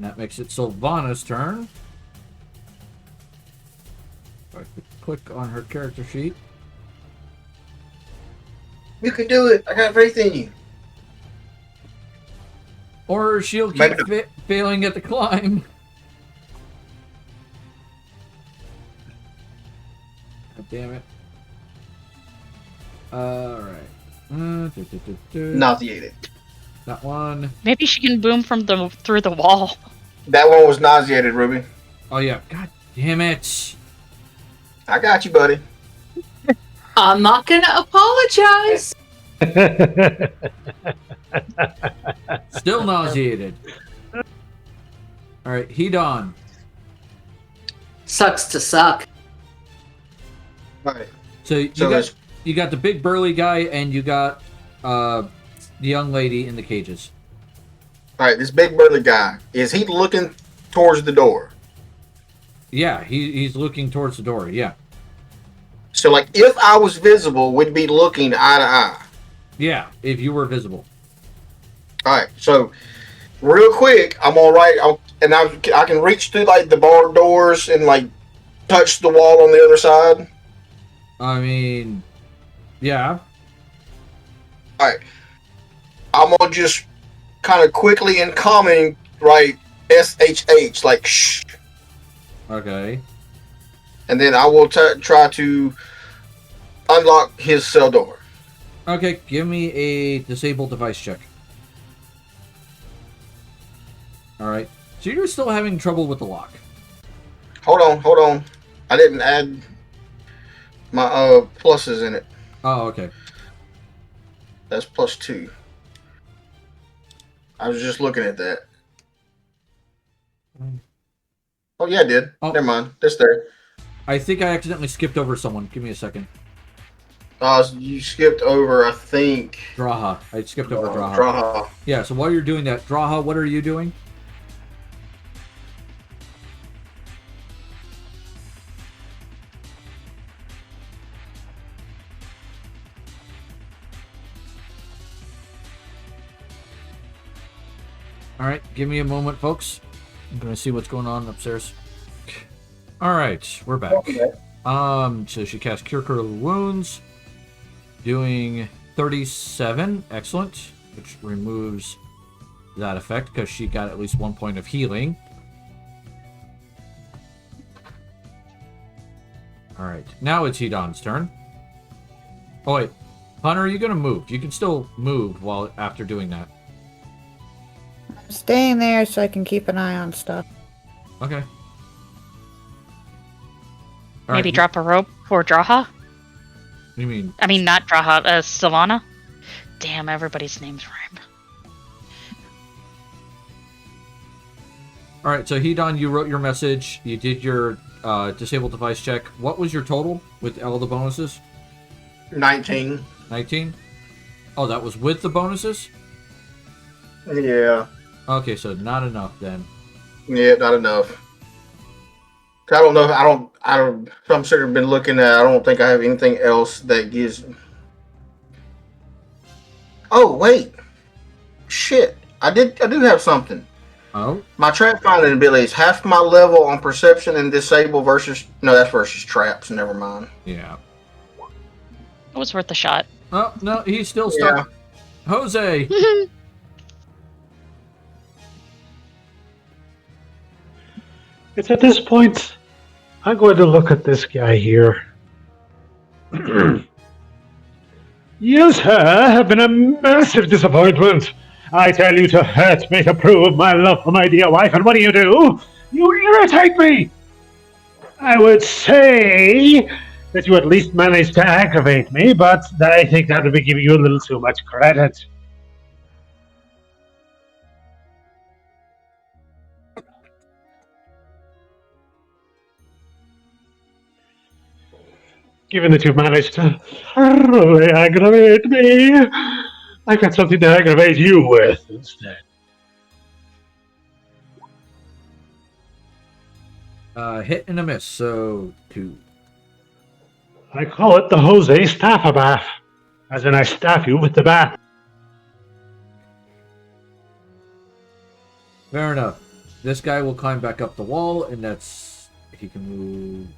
that makes it Sylvana's turn. If I could click on her character sheet. You can do it. I got faith in you. Or she'll keep Maybe- failing at the climb. God damn it. Alright. Nauseated. That one. Maybe she can boom from through the wall. That one was nauseated, Ruby. Oh yeah. God damn it. I got you, buddy. I'm not gonna apologize. Still nauseated. All right, Hedon. Sucks to suck. All right. So you got the big burly guy, and you got the young lady in the cages. All right, this big burly guy, is he looking towards the door? Yeah, he's looking towards the door. Yeah. So, like, if I was visible, we'd be looking eye to eye. Yeah, if you were visible. All right, so real quick, I'm all right, and I can reach through like the barred doors and like touch the wall on the other side. I mean, yeah. All right, I'm gonna just kind of quickly and calming, right? SHH, like shh, Okay. and then I will try to unlock his cell door. Okay, give me a disable device check. All right. So you're still having trouble with the lock. Hold on. I didn't add my pluses in it. Oh, okay. That's +2. I was just looking at that. Oh yeah, I did. Oh. Never mind. That's there. I think I accidentally skipped over someone. Give me a second. You skipped over, I think. Draha. I skipped over Draha. Draha. Yeah, so while you're doing that, Draha, what are you doing? All right, give me a moment, folks. I'm gonna see what's going on upstairs. All right, we're back. Okay. So she cast Cure Wounds, doing 37. Excellent, which removes that effect because she got at least 1 point of healing. All right, now it's Hedon's turn. Oh wait, Hunter, are you gonna move? You can still move while after doing that. I'm staying there so I can keep an eye on stuff. Okay. All Maybe right, drop a rope for Draha? You mean I mean, not Draha, Sylvana? Damn, everybody's names rhyme. all right? So Hedon, you wrote your message. You did your disable device check. What was your total with all the bonuses? 19. 19. Oh, that was with the bonuses. Yeah. Okay, so not enough then. Yeah, not enough. I don't know. I'm sure I've been looking at. I don't think I have anything else that gives. Oh wait, shit! I do have something. Oh, My trap finding ability is half my level on perception and disable versus. No, that's versus traps. Never mind. yeah. It was worth a shot. Oh no, he's still stuck. Jose. It's at this point, I'm going to look at this guy here. You, sir, have been a massive disappointment. I tell you to hurt me to prove my love for my dear wife, and what do? You irritate me! I would say that you at least managed to aggravate me, but I think that would be giving you a little too much credit. Given that you've managed to thoroughly aggravate me, I've got something to aggravate you with instead. Hit and a miss, so 2. I call it the Jose Staffabath, as in I staff you with the bat. Fair enough. This guy will climb back up the wall, and that's he can move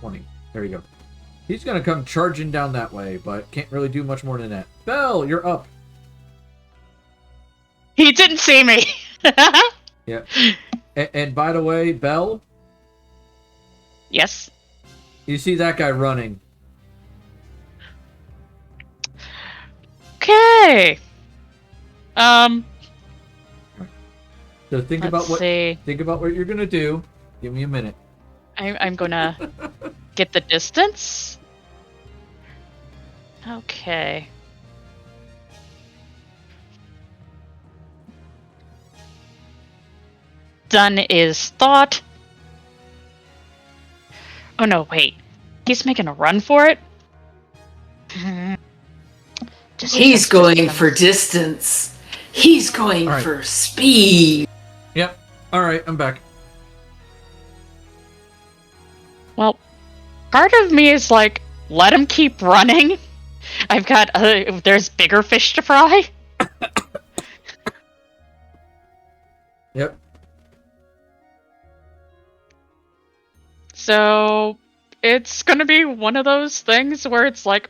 20. There you go. He's gonna come charging down that way, but can't really do much more than that. Belle, you're up. He didn't see me! Yeah. And by the way, Belle, Yes? you see that guy running. Okay. So think about Let's see. what you're gonna do. Give me a minute. I'm gonna get the distance. Okay. Done is thought. Oh no, wait. He's making a run for it? He's going for distance. He's going All right. for speed. Yep. All right, I'm back. Well, part of me is like, let him keep running. I've got there's bigger fish to fry. Yep. So it's gonna be one of those things where it's like,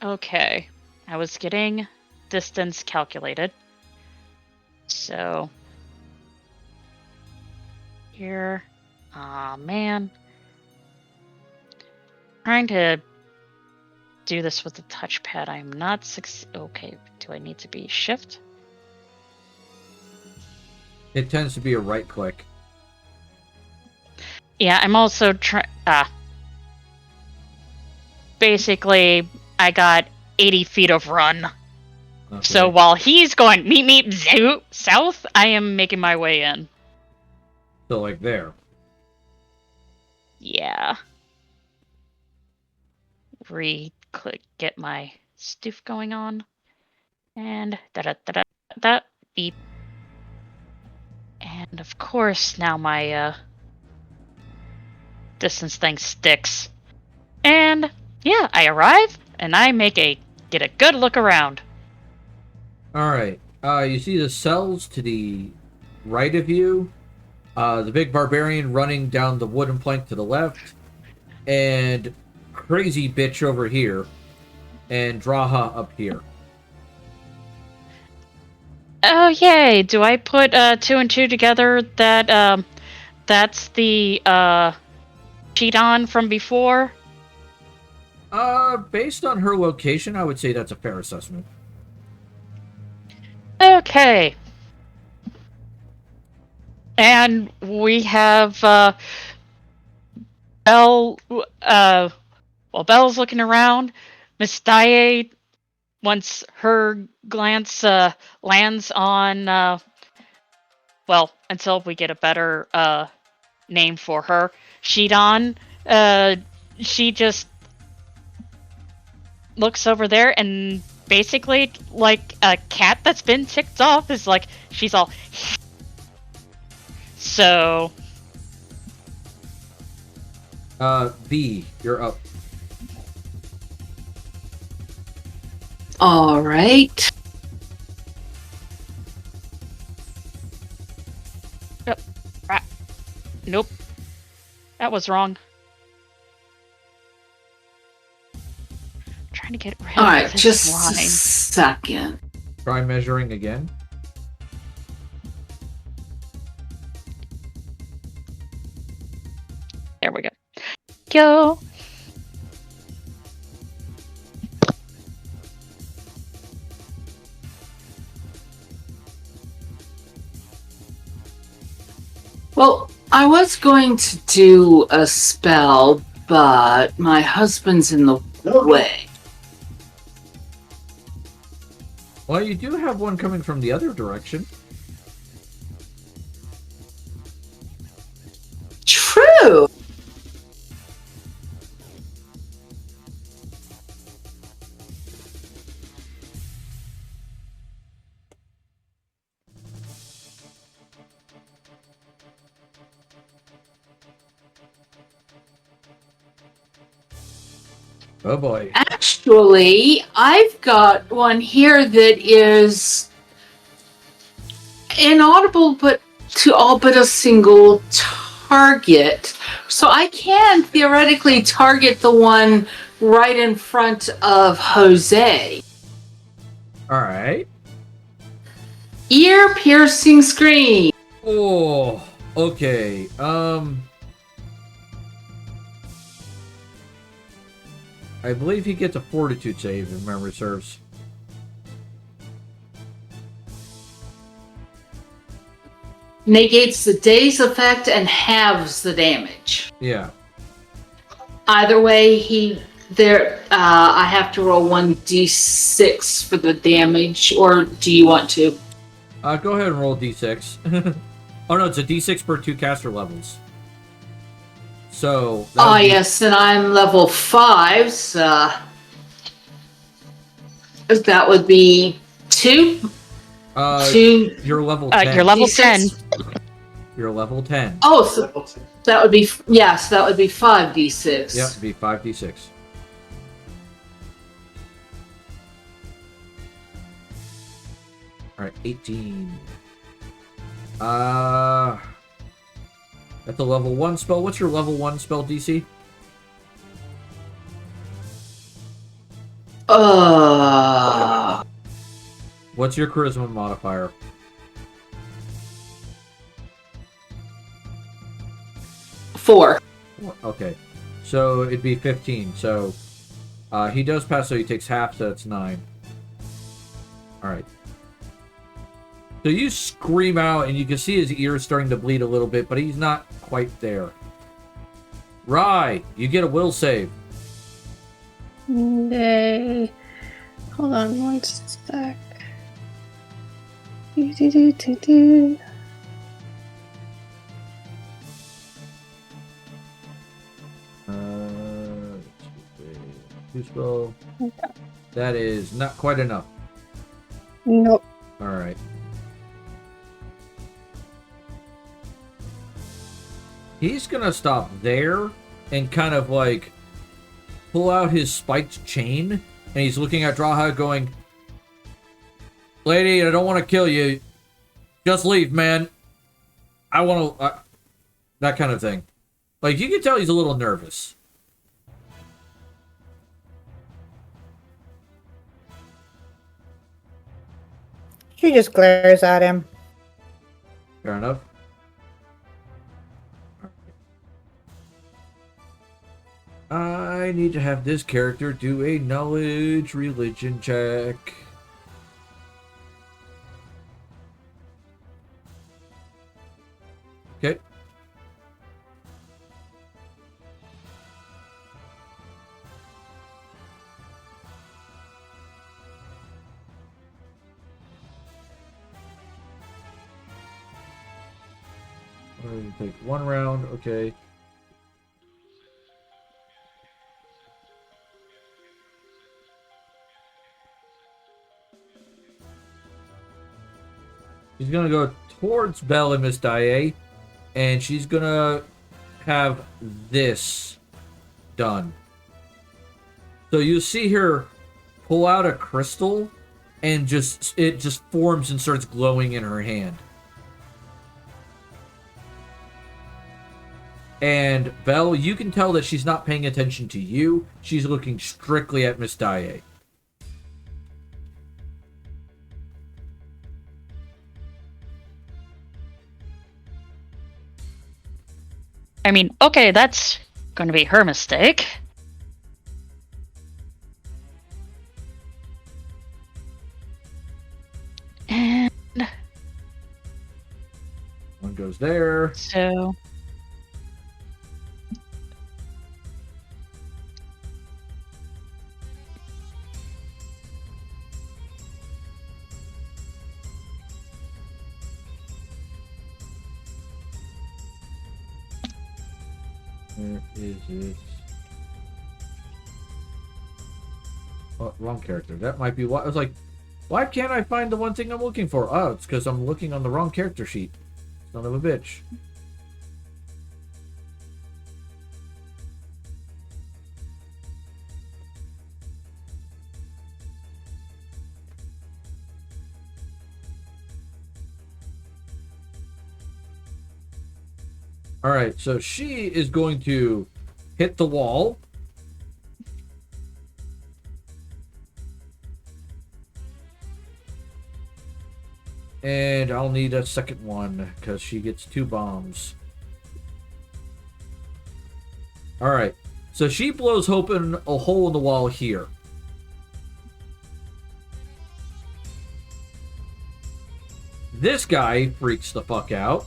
okay, I was getting distance calculated. So here, aw man, trying to do this with the touchpad. I'm not okay. Do I need to be shift? It tends to be a right click. Yeah, I'm also basically, I got 80 feet of run. Okay. So while he's going meep south, I am making my way in. So like there. Yeah. Re-click, get my stoof going on. And da-da-da-da-da, beep. And of course, now my distance thing sticks. And yeah, I arrive and I get a good look around. All right. You see the cells to the right of you. The big barbarian running down the wooden plank to the left, and crazy bitch over here, and Draha up here. Oh yay! Do I put 2 and 2 together that that's the Cheaton from before? Based on her location, I would say that's a fair assessment. Okay. And we have Belle. While Belle's looking around, Miss Daae, once her glance lands on, well, until we get a better name for her, Shidon, she just looks over there and basically, like a cat that's been ticked off, is like, she's all. So. B, you're up. All right. Nope. That was wrong. Trying to get rid All of right, this just line. a second. Try measuring again. There we go. Go. Well, I was going to do a spell, but my husband's in the way. Well, you do have one coming from the other direction. True. Oh boy. Actually, I've got one here that is inaudible, but to all but a single target. So I can theoretically target the one right in front of Jose. All right. Ear-piercing scream. Oh, okay. I believe he gets a fortitude save, if memory serves. Negates the day's effect and halves the damage. Yeah. Either way, I have to roll 1d6 for the damage, or do you want to? Go ahead and roll a d6. Oh no, it's a d6 per 2 caster levels. So. Yes, and I'm level 5, so that would be 2. 2. You're level 10. You're level D6. 10. You're level 10. Oh, so that would be 5d6. Yep, it'd be 5d6. Alright, 18. That's a level 1 spell. What's your level 1 spell DC? What's your charisma modifier? 4. Okay. So it'd be 15. So he does pass, so he takes half, so that's 9. Alright. So you scream out, and you can see his ears starting to bleed a little bit, but he's not quite there. Rye, you get a will save. Yay. Hold on one sec. Do. Two spell. That is not quite enough. Nope. Alright. He's gonna stop there and kind of like pull out his spiked chain, and he's looking at Draha going, "Lady, I don't want to kill you. Just leave, man. I want to..." that kind of thing. Like, you can tell he's a little nervous. She just glares at him. Fair enough. I need to have this character do a knowledge religion check. Okay. I'm going to take 1 round. Okay. She's gonna go towards Belle and Miss Daae, and she's gonna have this done. So you see her pull out a crystal, and it just forms and starts glowing in her hand. And Belle, you can tell that she's not paying attention to you. She's looking strictly at Miss Daae. I mean, okay, that's going to be her mistake. And One goes there. so Where is it? Oh, wrong character. That might be why. I was like, why can't I find the one thing I'm looking for? Oh, it's because I'm looking on the wrong character sheet. Son of a bitch. Alright, so she is going to hit the wall. And I'll need a second one, because she gets 2 bombs. Alright, So she blows open a hole in the wall here. This guy freaks the fuck out.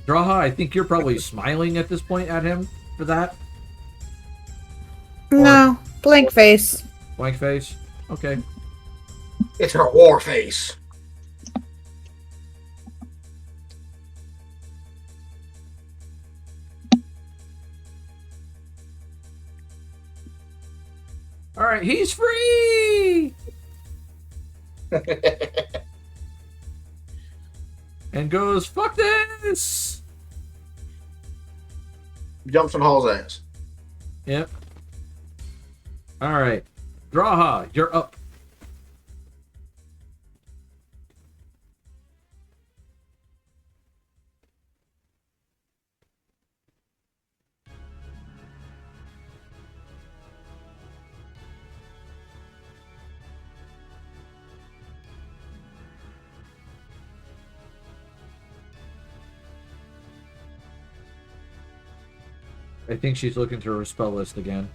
Draha, I think you're probably smiling at this point at him for that. No, blank face. Blank face. Okay. It's her war face. All right, he's free. And goes, fuck this. Jumps on Hall's ass. Yep. All right. Draha, you're up. I think she's looking through her spell list again.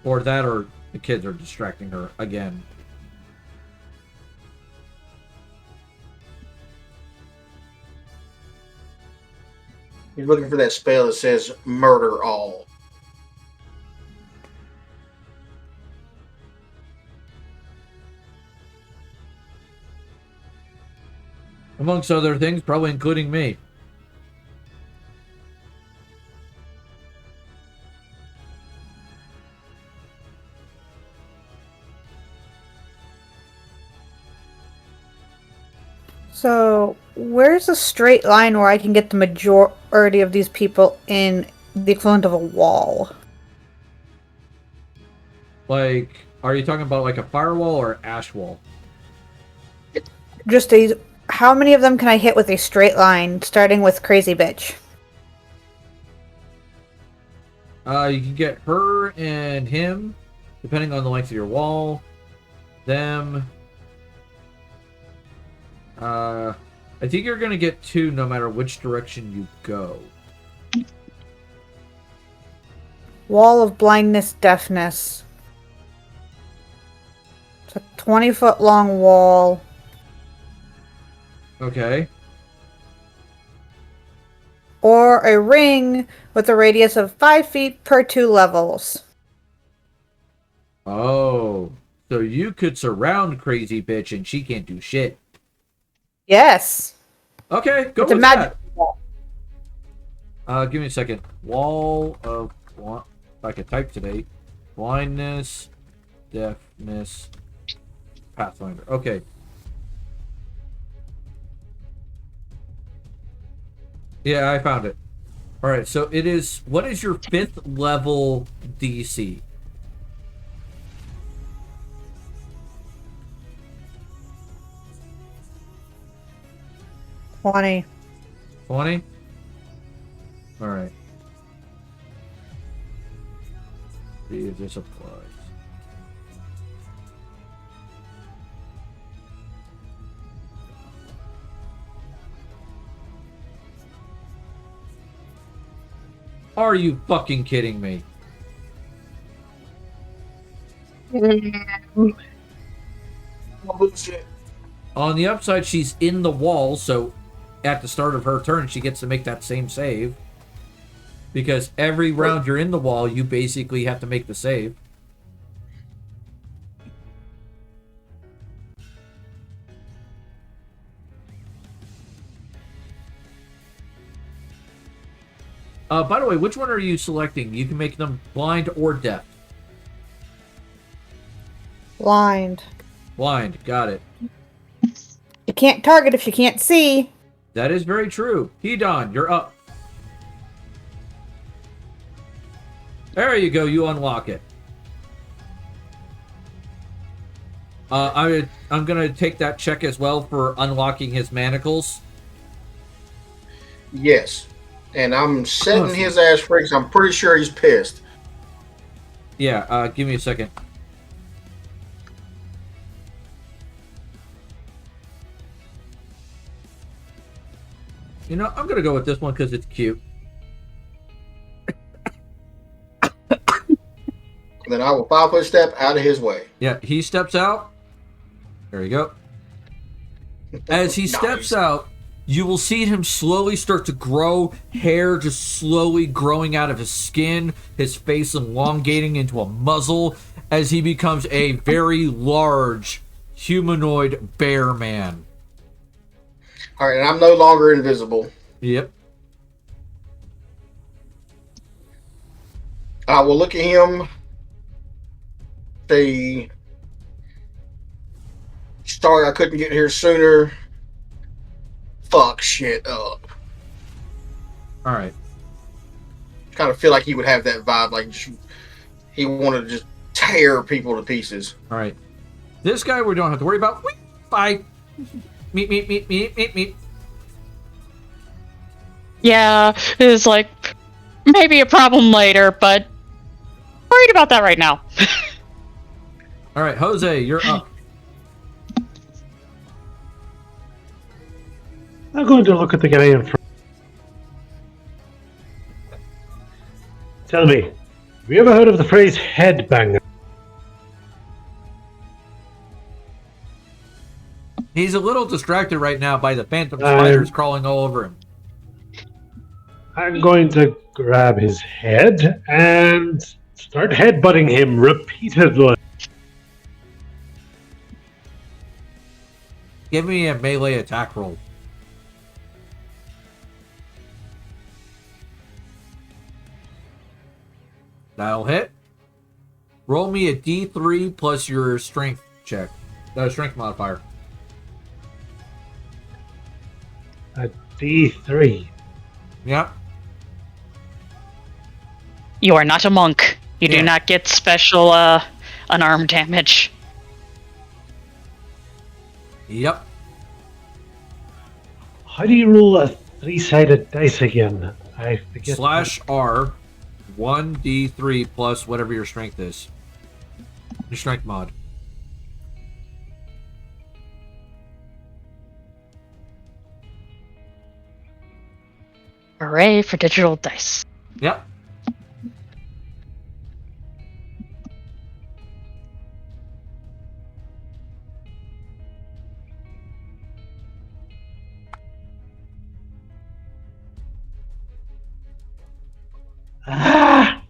Or that, or the kids are distracting her again. He's looking for that spell that says murder all. Amongst other things, probably including me. So, where's a straight line where I can get the majority of these people in the equivalent of a wall? Like, are you talking about like a firewall or ash wall? Just a. How many of them can I hit with a straight line, starting with Crazy Bitch? You can get her and him, depending on the length of your wall. Them. I think you're gonna get 2 no matter which direction you go. Wall of blindness, deafness. It's a 20-foot long wall. Okay. Or a ring with a radius of 5 feet per 2 levels. Oh. So you could surround Crazy Bitch and she can't do shit. Yes. Okay, go It's a with magic that. wall. Give me a second. Wall of... If I could type today. Blindness, deafness, Pathfinder. Okay. Yeah, I found it. Alright, so it is... What is your 5th level DC? $20. 20? Alright. See if this applies. Are you fucking kidding me? Bullshit. On the upside, she's in the wall, so at the start of her turn, she gets to make that same save. Because every round you're in the wall, you basically have to make the save. By the way, which one are you selecting? You can make them blind or deaf. Blind. Blind, got it. You can't target if you can't see. That is very true. Hedon, you're up. There you go, you unlock it. I'm gonna take that check as well for unlocking his manacles. Yes. And I'm setting his ass free because I'm pretty sure he's pissed. Yeah, give me a second. You know, I'm gonna go with this one because it's cute. Then I will 5-foot step out of his way. Yeah, he steps out. There you go. As he steps Nice. out, you will see him slowly start to grow, hair just slowly growing out of his skin, his face elongating into a muzzle as he becomes a very large humanoid bear man. All right, and I'm no longer invisible. Yep. I will look at him. Say, sorry I couldn't get here sooner. Fuck shit up. All right. Kind of feel like he would have that vibe, like he wanted to just tear people to pieces. All right. This guy we don't have to worry about. Bye. Meet. Yeah, it's like maybe a problem later, but worried about that right now. All right, Jose, you're up. I'm going to look at the guy in front. Tell me, have you ever heard of the phrase headbanger? He's a little distracted right now by the phantom spiders crawling all over him. I'm going to grab his head and start headbutting him repeatedly. Give me a melee attack roll. That'll hit. Roll me a D3 plus your strength check. Strength modifier. A D3. Yep. You are not a monk. You Yeah. do not get special unarmed damage. Yep. How do you roll a 3-sided dice again? I forget. Slash R. 1D3 plus whatever your strength is. Your strength mod. Hooray for digital dice. Yep.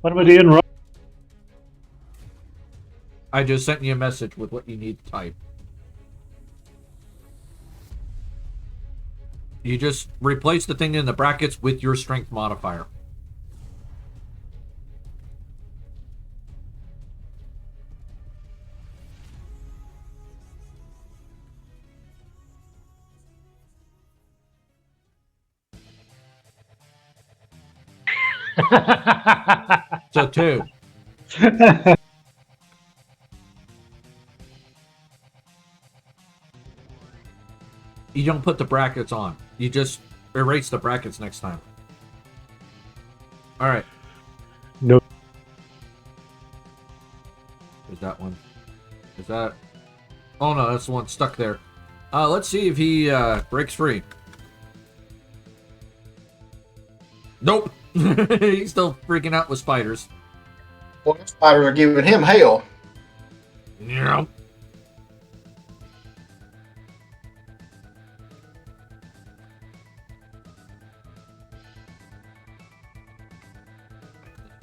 What am I doing wrong? I just sent you a message with what you need to type. You just replace the thing in the brackets with your strength modifier. So 2. You don't put the brackets on. You just erase the brackets next time. All right. No. Is that one? Is that? Oh no, that's the one stuck there. Let's see if he breaks free. Nope. He's still freaking out with spiders. Well, the spiders are giving him hell. Yep.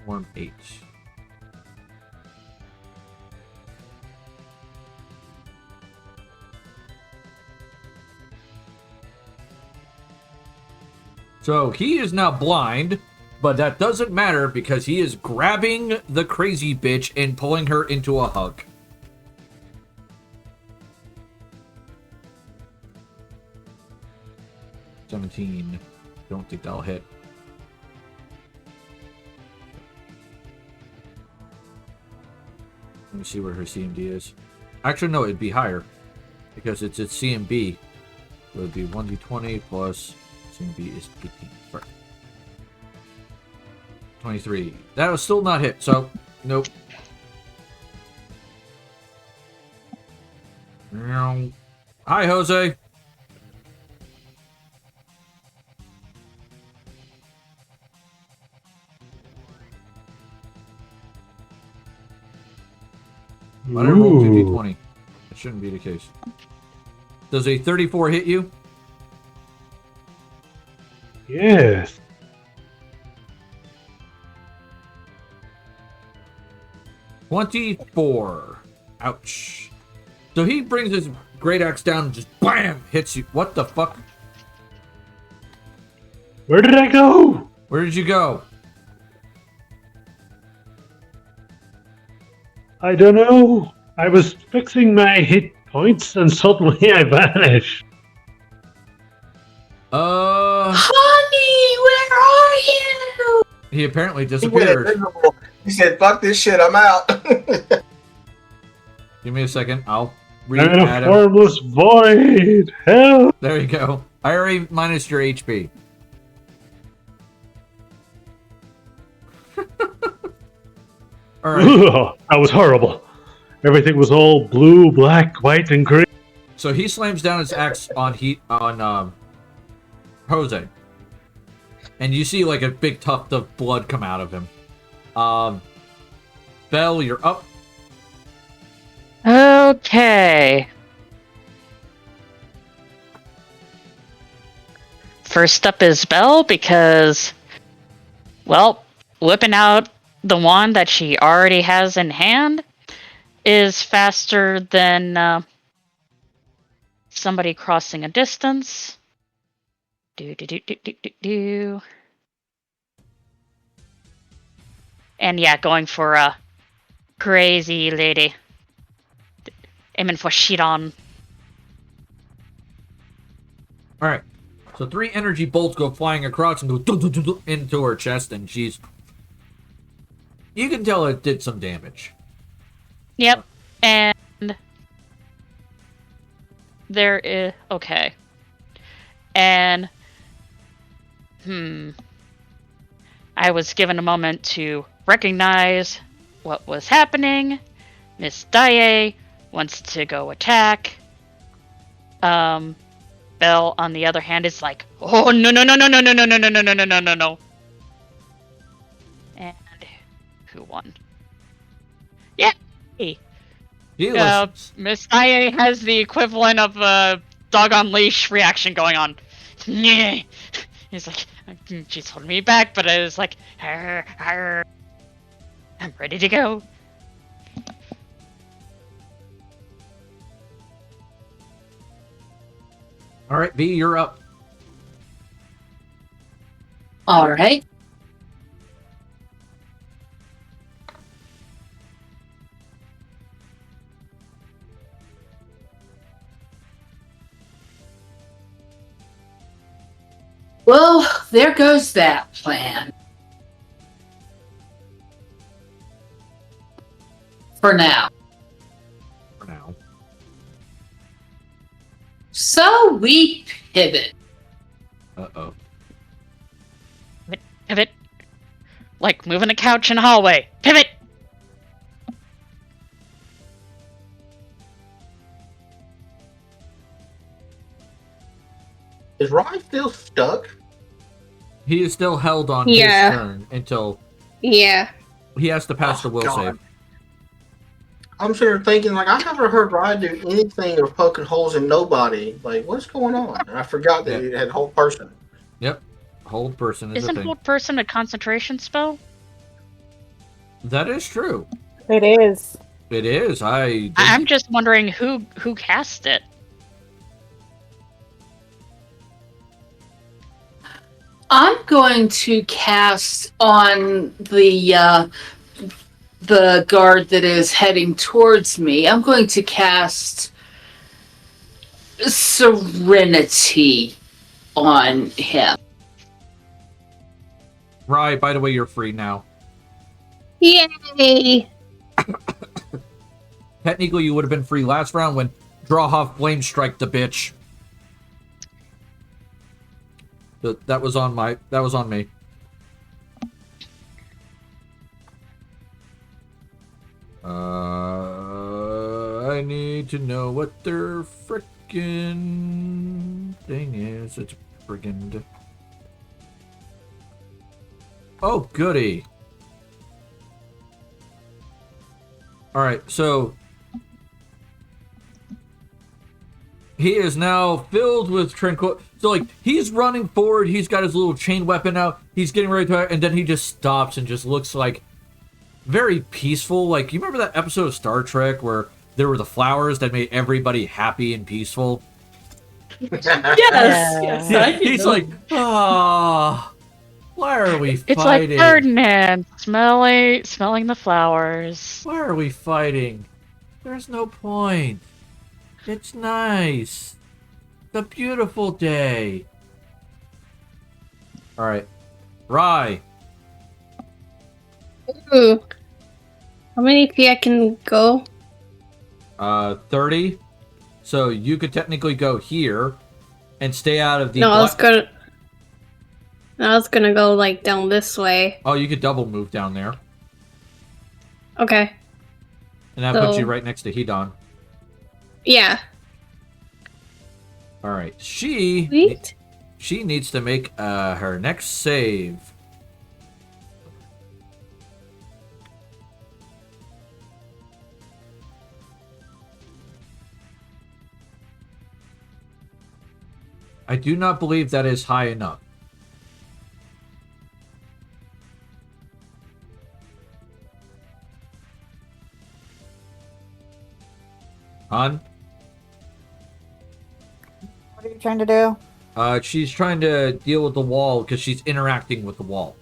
Form H. So he is now blind, but that doesn't matter because he is grabbing the crazy bitch and pulling her into a hug. $17. Don't think that'll hit. Let me see where her CMD is. Actually, no, it'd be higher because it's at CMB. So it'd be 1d20 plus CMB is 18. Sorry. 23. That was still not hit, so nope. Hi, Jose. Why did I roll Ooh. 2d20? That shouldn't be the case. Does a 34 hit you? Yes. $24. Ouch. So he brings his great axe down and just BAM! Hits you. What the fuck? Where did I go? Where did you go? I don't know. I was fixing my hit points and suddenly I vanished. Honey, where are you? He apparently He went disappeared. invisible. He said, "Fuck this shit, I'm out." Give me a second. I'll I'm in re-add a him. formless void. Help! There you go. I already minus your HP. Alright. Ugh, that was horrible. Everything was all blue, black, white, and green. So he slams down his axe on Jose. And you see like a big tuft of blood come out of him. Belle, you're up. Okay. First up is Belle because, well, whipping out the wand that she already has in hand is faster than somebody crossing a distance. Do. And yeah, going for a crazy lady. Aiming for shit on. Alright. So 3 energy bolts go flying across and go doo, doo, doo, doo, into her chest, and she's... You can tell it did some damage. Yep. And there is... Okay. And... I was given a moment to recognize what was happening. Miss Daae wants to go attack. Belle, on the other hand, is like, oh, no. And who won? Yeah! He listens. Miss Daae has the equivalent of a dog on leash reaction going on. He's like, she's holding me back, but I was like, arr, arr. I'm ready to go. Alright, V, you're up. All right. Well, there goes that plan. For now. For now. So we pivot. Uh-oh. Pivot. Like moving a couch in a hallway. Pivot! Is Rye still stuck? He is still held on Yeah. his turn until Yeah. he has to pass the will God. save. I'm sitting there thinking, like, I never heard Rye do anything or poking holes in nobody. Like, what's going on? And I forgot that he had whole person. Yep. Hold person is a Isn't thing. hold person a concentration spell? That is true. It is. It is. I'm just wondering who cast it. I'm going to cast on the guard that is heading towards me. I'm going to cast Serenity on him. Right, by the way, you're free now. Yay! Technically, you would have been free last round when Drawhoff Flame Strike the bitch. But that was on me. I need to know what their frickin' thing is. It's brigand. Oh, goody. Alright, so he is now filled with tranquil. So like he's running forward, he's got his little chain weapon out, he's getting ready to, and then he just stops and just looks like very peaceful. Like you remember that episode of Star Trek where there were the flowers that made everybody happy and peaceful? Yes, yes. I He's know. like, ah, why are we It's like fighting? Ferdinand smelling the flowers. Why are we fighting? There's no point. It's nice. It's a beautiful day. All right, Rye. Ooh. How many feet I can go? 30. So you could technically go here and stay out of the. No, I was gonna go like down this way. Oh, you could double move down there, Okay. and that puts So- you right next to Hedon. Yeah. All right, she Sweet. needs to make her next save. I do not believe that is high enough. On. What are you trying to do? She's trying to deal with the wall because she's interacting with the wall.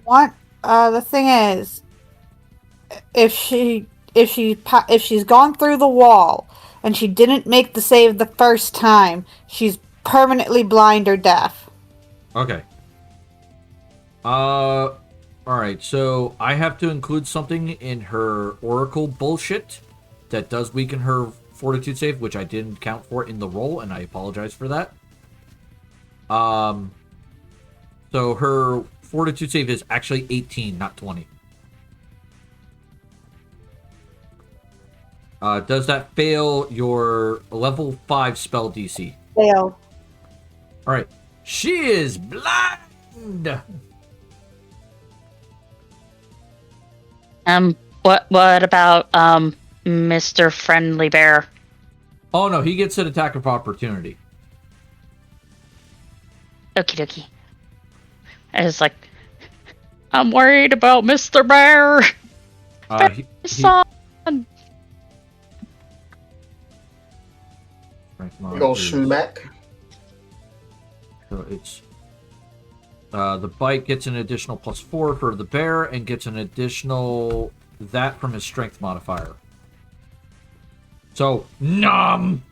What? The thing is, if she's gone through the wall and she didn't make the save the first time, she's permanently blind or deaf. Okay. Alright, so I have to include something in her Oracle bullshit that does weaken her fortitude save, which I didn't count for in the roll, and I apologize for that. So her fortitude save is actually 18, not 20. Does that fail your level 5 spell DC? Fail. Alright. She is blind! What about Mr. Friendly Bear? Oh no, he gets an attack of opportunity. Okie dokie. I was like, I'm worried about Mr. Bear. Son. Go smack. So it's the bite gets an additional +4 for the bear and gets an additional that from his strength modifier. So numb.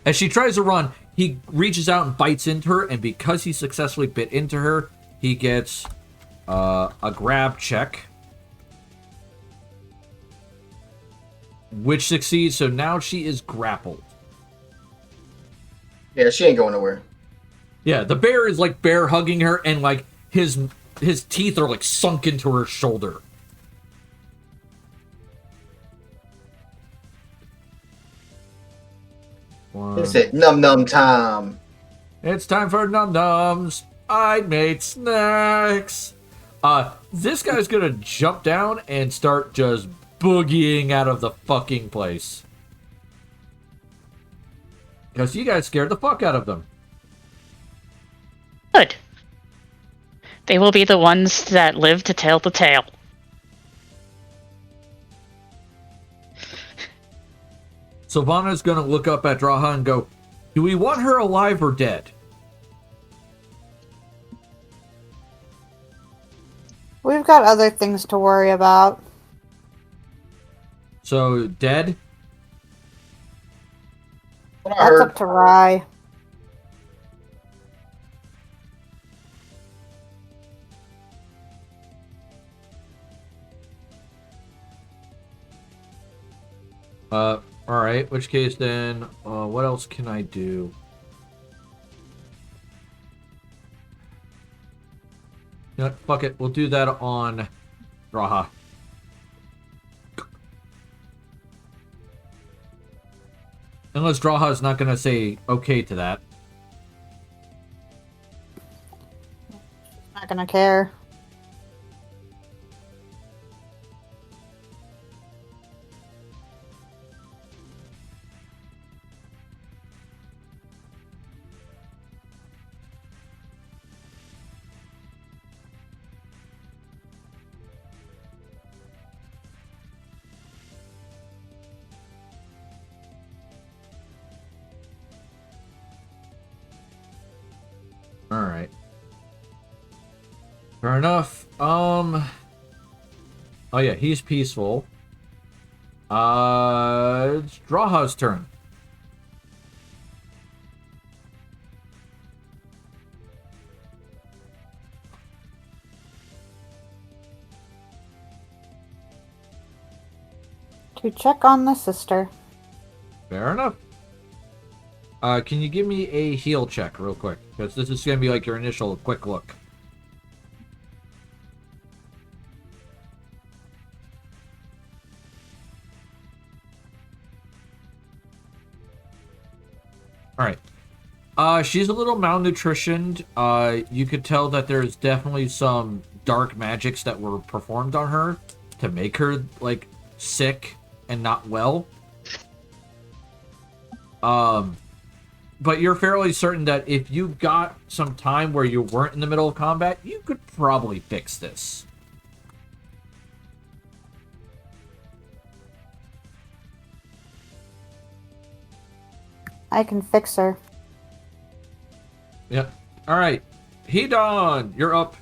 As she tries to run, he reaches out and bites into her, and because he successfully bit into her, he gets a grab check, which succeeds. So now she is grappled. Yeah, she ain't going nowhere. Yeah, the bear is like bear hugging her, and like his teeth are like sunk into her shoulder. It's it num num time. It's time for num nums. I made snacks. This guy's gonna jump down and start just boogieing out of the fucking place. Because you guys scared the fuck out of them. Good. They will be the ones that live to tell the tale. Sylvana's gonna look up at Draha and go, do we want her alive or dead? We've got other things to worry about. So, dead? What I That's heard. up to Rye. Alright, which case then, what else can I do? You know what, fuck it, we'll do that on Draha. Unless Draha is not gonna say okay to that. Not gonna care. right. Fair enough. Oh yeah, he's peaceful. It's Draha's turn. To check on the sister. Fair enough. Can you give me a heal check real quick? Because this is going to be like your initial quick look. Alright. She's a little malnutritioned. You could tell that there's definitely some dark magics that were performed on her to make her, like, sick and not well. But you're fairly certain that if you got some time where you weren't in the middle of combat, you could probably fix this. I can fix her. Yep. Alright. Hedon, you're up.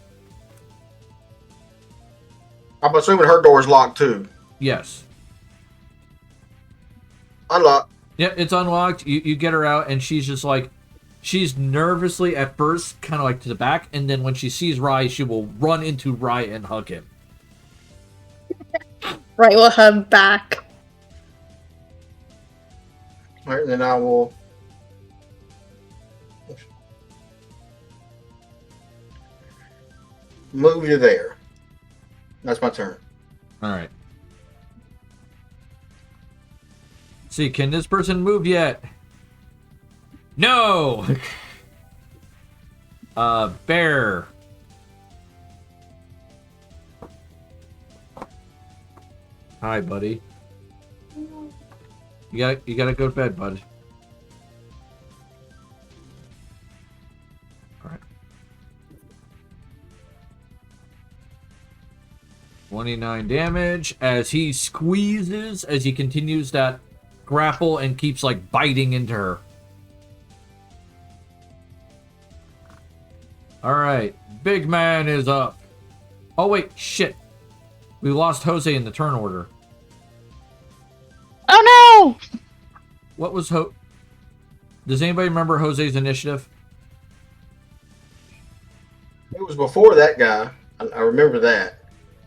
I'm assuming her door's locked too. Yes. Unlocked. Yeah, it's unlocked. You get her out, and she's just like, she's nervously at first, kind of like to the back, and then when she sees Rai, she will run into Rai and hug him. Right, we'll hug back. All right, then I will. Move you there. That's my turn. Alright. See, can this person move yet? No! Bear. Hi, buddy. You gotta go to bed, bud. Alright. 29 damage as he squeezes as he continues that grapple and keeps like biting into her. Alright, big man is up. Oh wait, shit. We lost Jose in the turn order. Oh no! What was Does anybody remember Jose's initiative? It was before that guy. I remember that.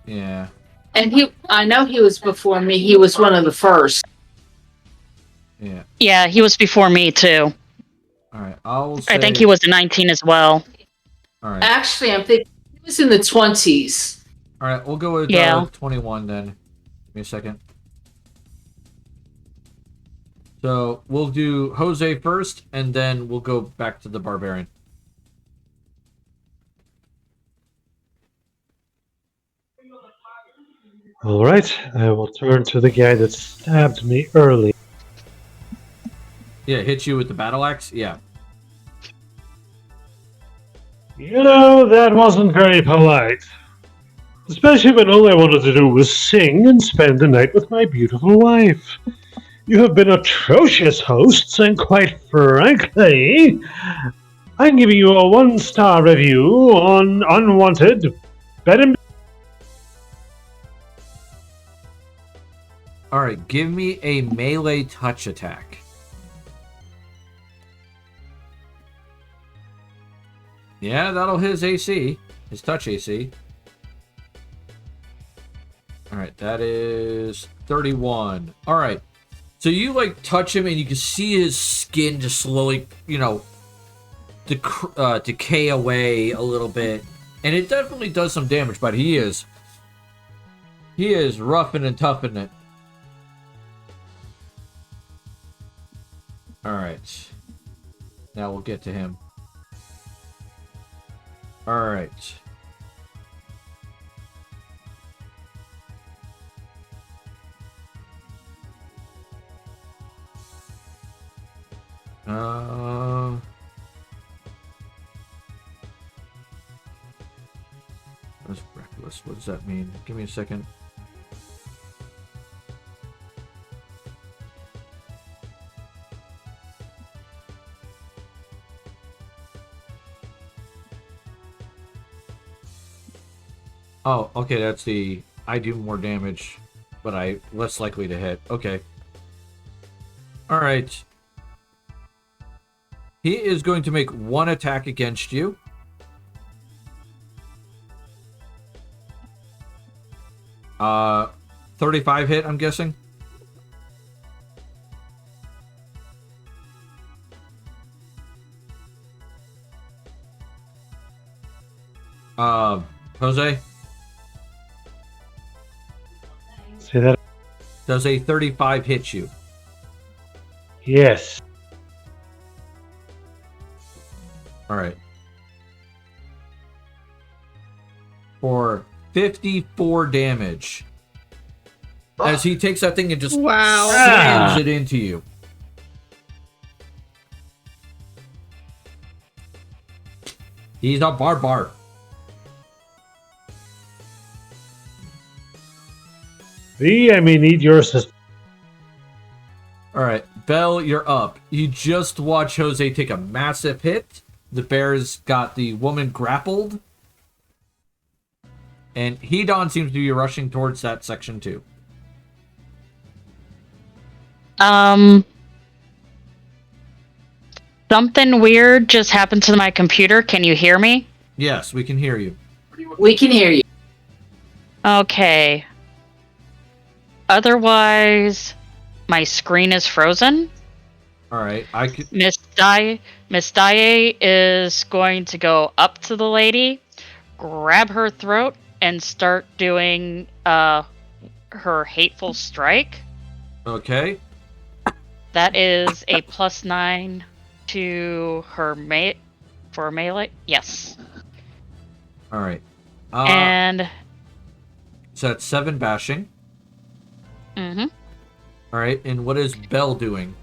Yeah. And I know he was before me. He was one of the first. Yeah. Yeah, he was before me too. Alright, I'll say... I think he was a 19 as well. Alright. Actually, I'm thinking he was in the 20s. Alright, we'll go with 21 then. Give me a second. So, we'll do Jose first, and then we'll go back to the barbarian. Alright, I will turn to the guy that stabbed me early. Yeah, hit you with the battle axe? Yeah. You know, that wasn't very polite. Especially when all I wanted to do was sing and spend the night with my beautiful wife. You have been atrocious hosts, and quite frankly, I'm giving you a 1-star review on Unwanted Bed and... Alright, give me a melee touch attack. Yeah, that'll hit his AC. His touch AC. Alright, that is 31. Alright. So you, like, touch him and you can see his skin just slowly, you know, decay away a little bit. And it definitely does some damage, but he is roughing and toughing it. Alright. Now we'll get to him. Alright. That's reckless. What does that mean? Give me a second. Oh, okay, that's the I do more damage, but I less likely to hit. Okay. Alright. He is going to make one attack against you. Uh, 35 hit, I'm guessing. Jose? Say that. Does a 35 hit you? Yes. Alright. For 54 damage. As he takes that thing and just Wow. slams it into you. He's a barbar. I may need your assistance. Alright, Belle, you're up. You just watch Jose take a massive hit. The bear's got the woman grappled. And Hedon seems to be rushing towards that section too. Something weird just happened to my computer. Can you hear me? Yes, we can hear you. We can hear you. Okay. Otherwise, my screen is frozen. Alright, I could... Miss Dye is going to go up to the lady, grab her throat, and start doing her hateful strike. Okay. That is a +9 to her for melee. Yes. Alright. And So that's 7 bashing. mm-hmm. Alright, and what is Belle doing?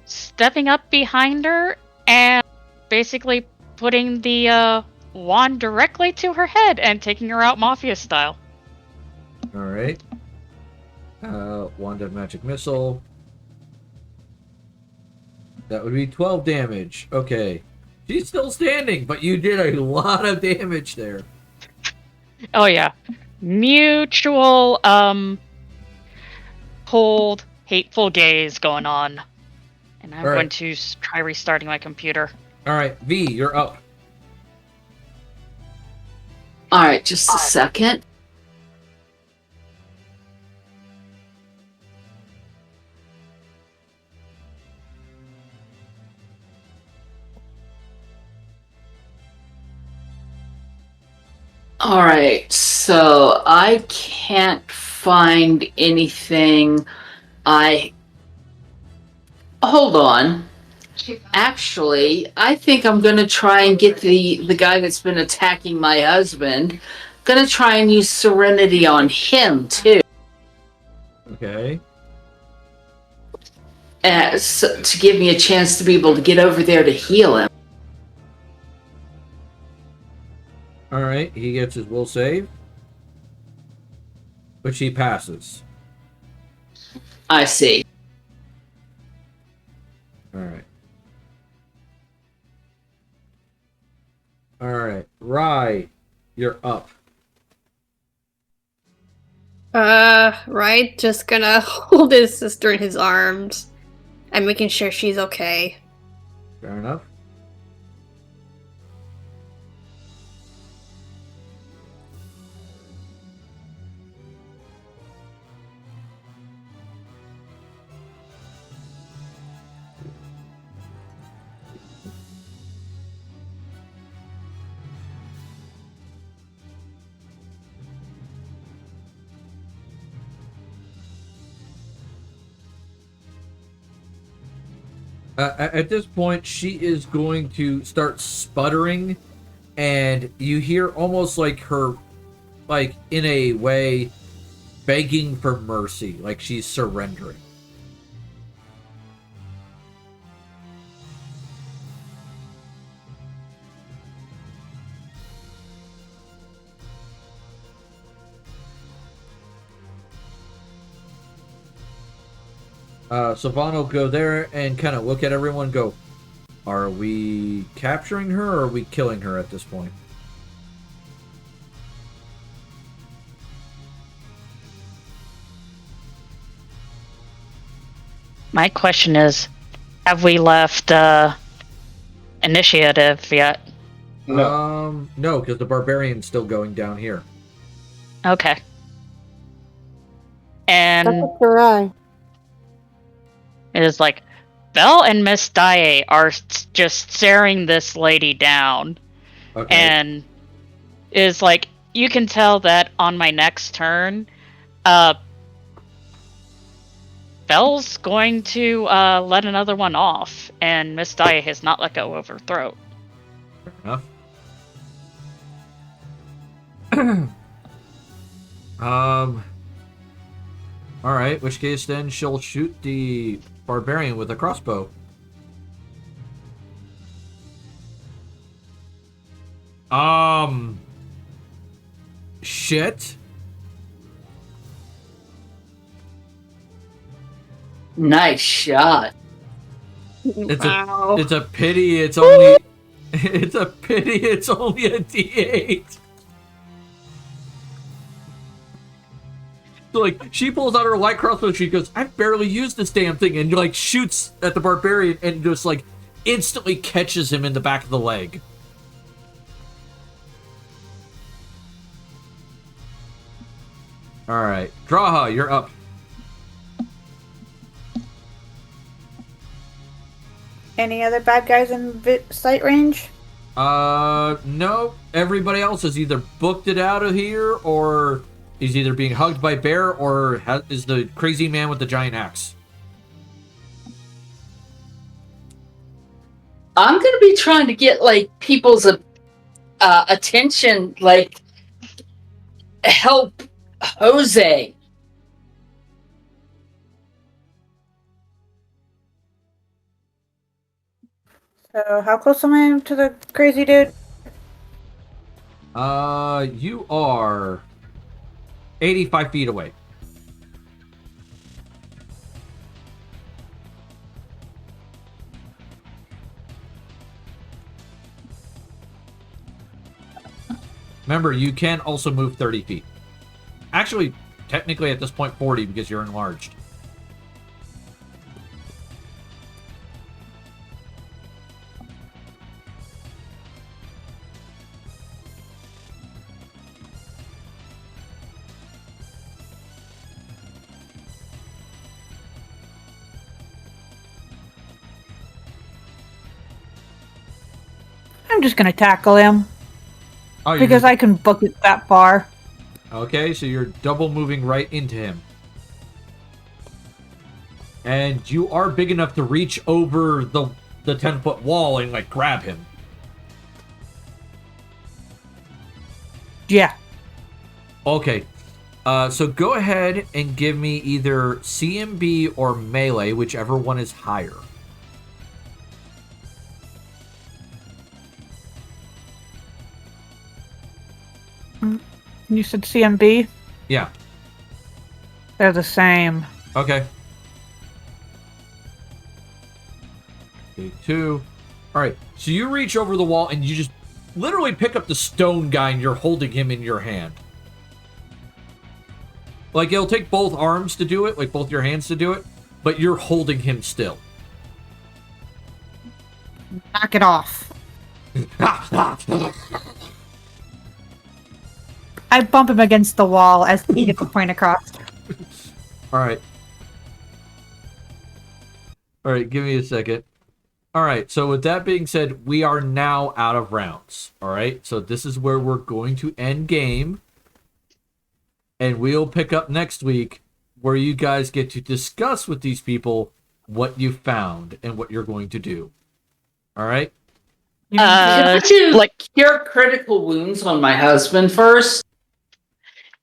Stepping up behind her and basically putting the wand directly to her head and taking her out mafia style. Alright. Wand of Magic Missile. That would be 12 damage. Okay. She's still standing, but you did a lot of damage there. Oh yeah. Mutual cold, hateful gaze going on. And I'm All right. going to try restarting my computer. Alright, V, you're up. All right, just a second. All right, so I can't find anything. Hold on. Actually, I think I'm gonna try and get the guy that's been attacking my husband. Gonna try and use Serenity on him too, Okay. to give me a chance to be able to get over there to heal him. Alright, he gets his will save. Which he passes. I see. Alright. Alright, Rye, you're up. Right, just gonna hold his sister in his arms and making sure she's okay. Fair enough. At this point, she is going to start sputtering, and you hear almost like her, like, in a way, begging for mercy, like she's surrendering. Savannah will go there and kind of look at everyone and go, are we capturing her or are we killing her at this point? My question is, have we left initiative yet? No. No, because the barbarian's still going down here. Okay. That's And up to Rai. it is like, Belle and Miss Daae are just staring this lady down. Okay. And is like, you can tell that on my next turn, Belle's going to let another one off, and Miss Daae has not let go of her throat. Fair enough. All right. Which case, then she'll shoot the barbarian with a crossbow. Shit. Nice shot. Wow. It's a pity. It's only. It's a pity. It's only a D8. So, like, she pulls out her light crossbow. She goes, "I've barely used this damn thing," and like shoots at the barbarian and just like instantly catches him in the back of the leg. All right, Draha, you're up. Any other bad guys in sight range? No. Everybody else has either booked it out of here, or is either being hugged by bear, or is the crazy man with the giant axe. I'm gonna be trying to get like people's attention, like help Jose. So how close am I to the crazy dude? You are 85 feet away. Remember, you can also move 30 feet. Actually, technically at this point 40 because you're enlarged. I'm just gonna tackle him Oh, because I can book it that far. Okay, so you're double moving right into him. And you are big enough to reach over the 10-foot wall and like grab him. Yeah. Okay. So go ahead and give me either CMB or melee, whichever one is higher. You said CMB? Yeah. They're the same. Okay. Okay, 2. All right. So you reach over the wall and you just literally pick up the stone guy and you're holding him in your hand. Like, it'll take both arms to do it, like both your hands to do it, but you're holding him still. Knock it off. I bump him against the wall as he gets the point across. All right. All right, give me a second. All right, so with that being said, we are now out of rounds. All right, so this is where we're going to end game. And we'll pick up next week where you guys get to discuss with these people what you found and what you're going to do. All right? If I do cure critical wounds on my husband first.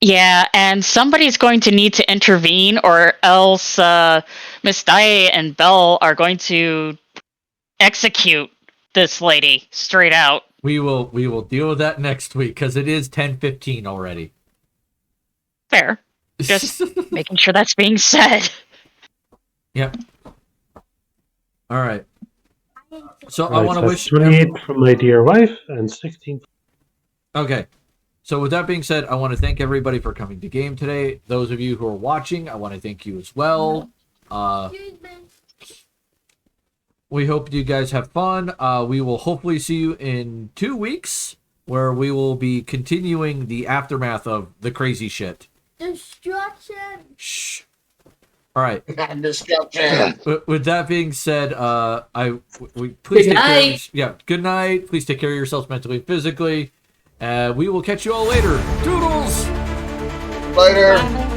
Yeah, and somebody's going to need to intervene, or else Miss Daae and Belle are going to execute this lady straight out. We will deal with that next week because it is 10:15 already. Fair. Just making sure that's being said. Yep. All right. So Right, I want to that's wish 28 from my dear wife and 16. Okay. So with that being said, I want to thank everybody for coming to game today. Those of you who are watching, I want to thank you as well. We hope you guys have fun. We will hopefully see you in 2 weeks, where we will be continuing the aftermath of the crazy shit. Destruction. Shh. All right. Destruction. With that being said, we please Good take care. night. Good night. Please take care of yourselves mentally and physically. We will catch you all later. Doodles. Later.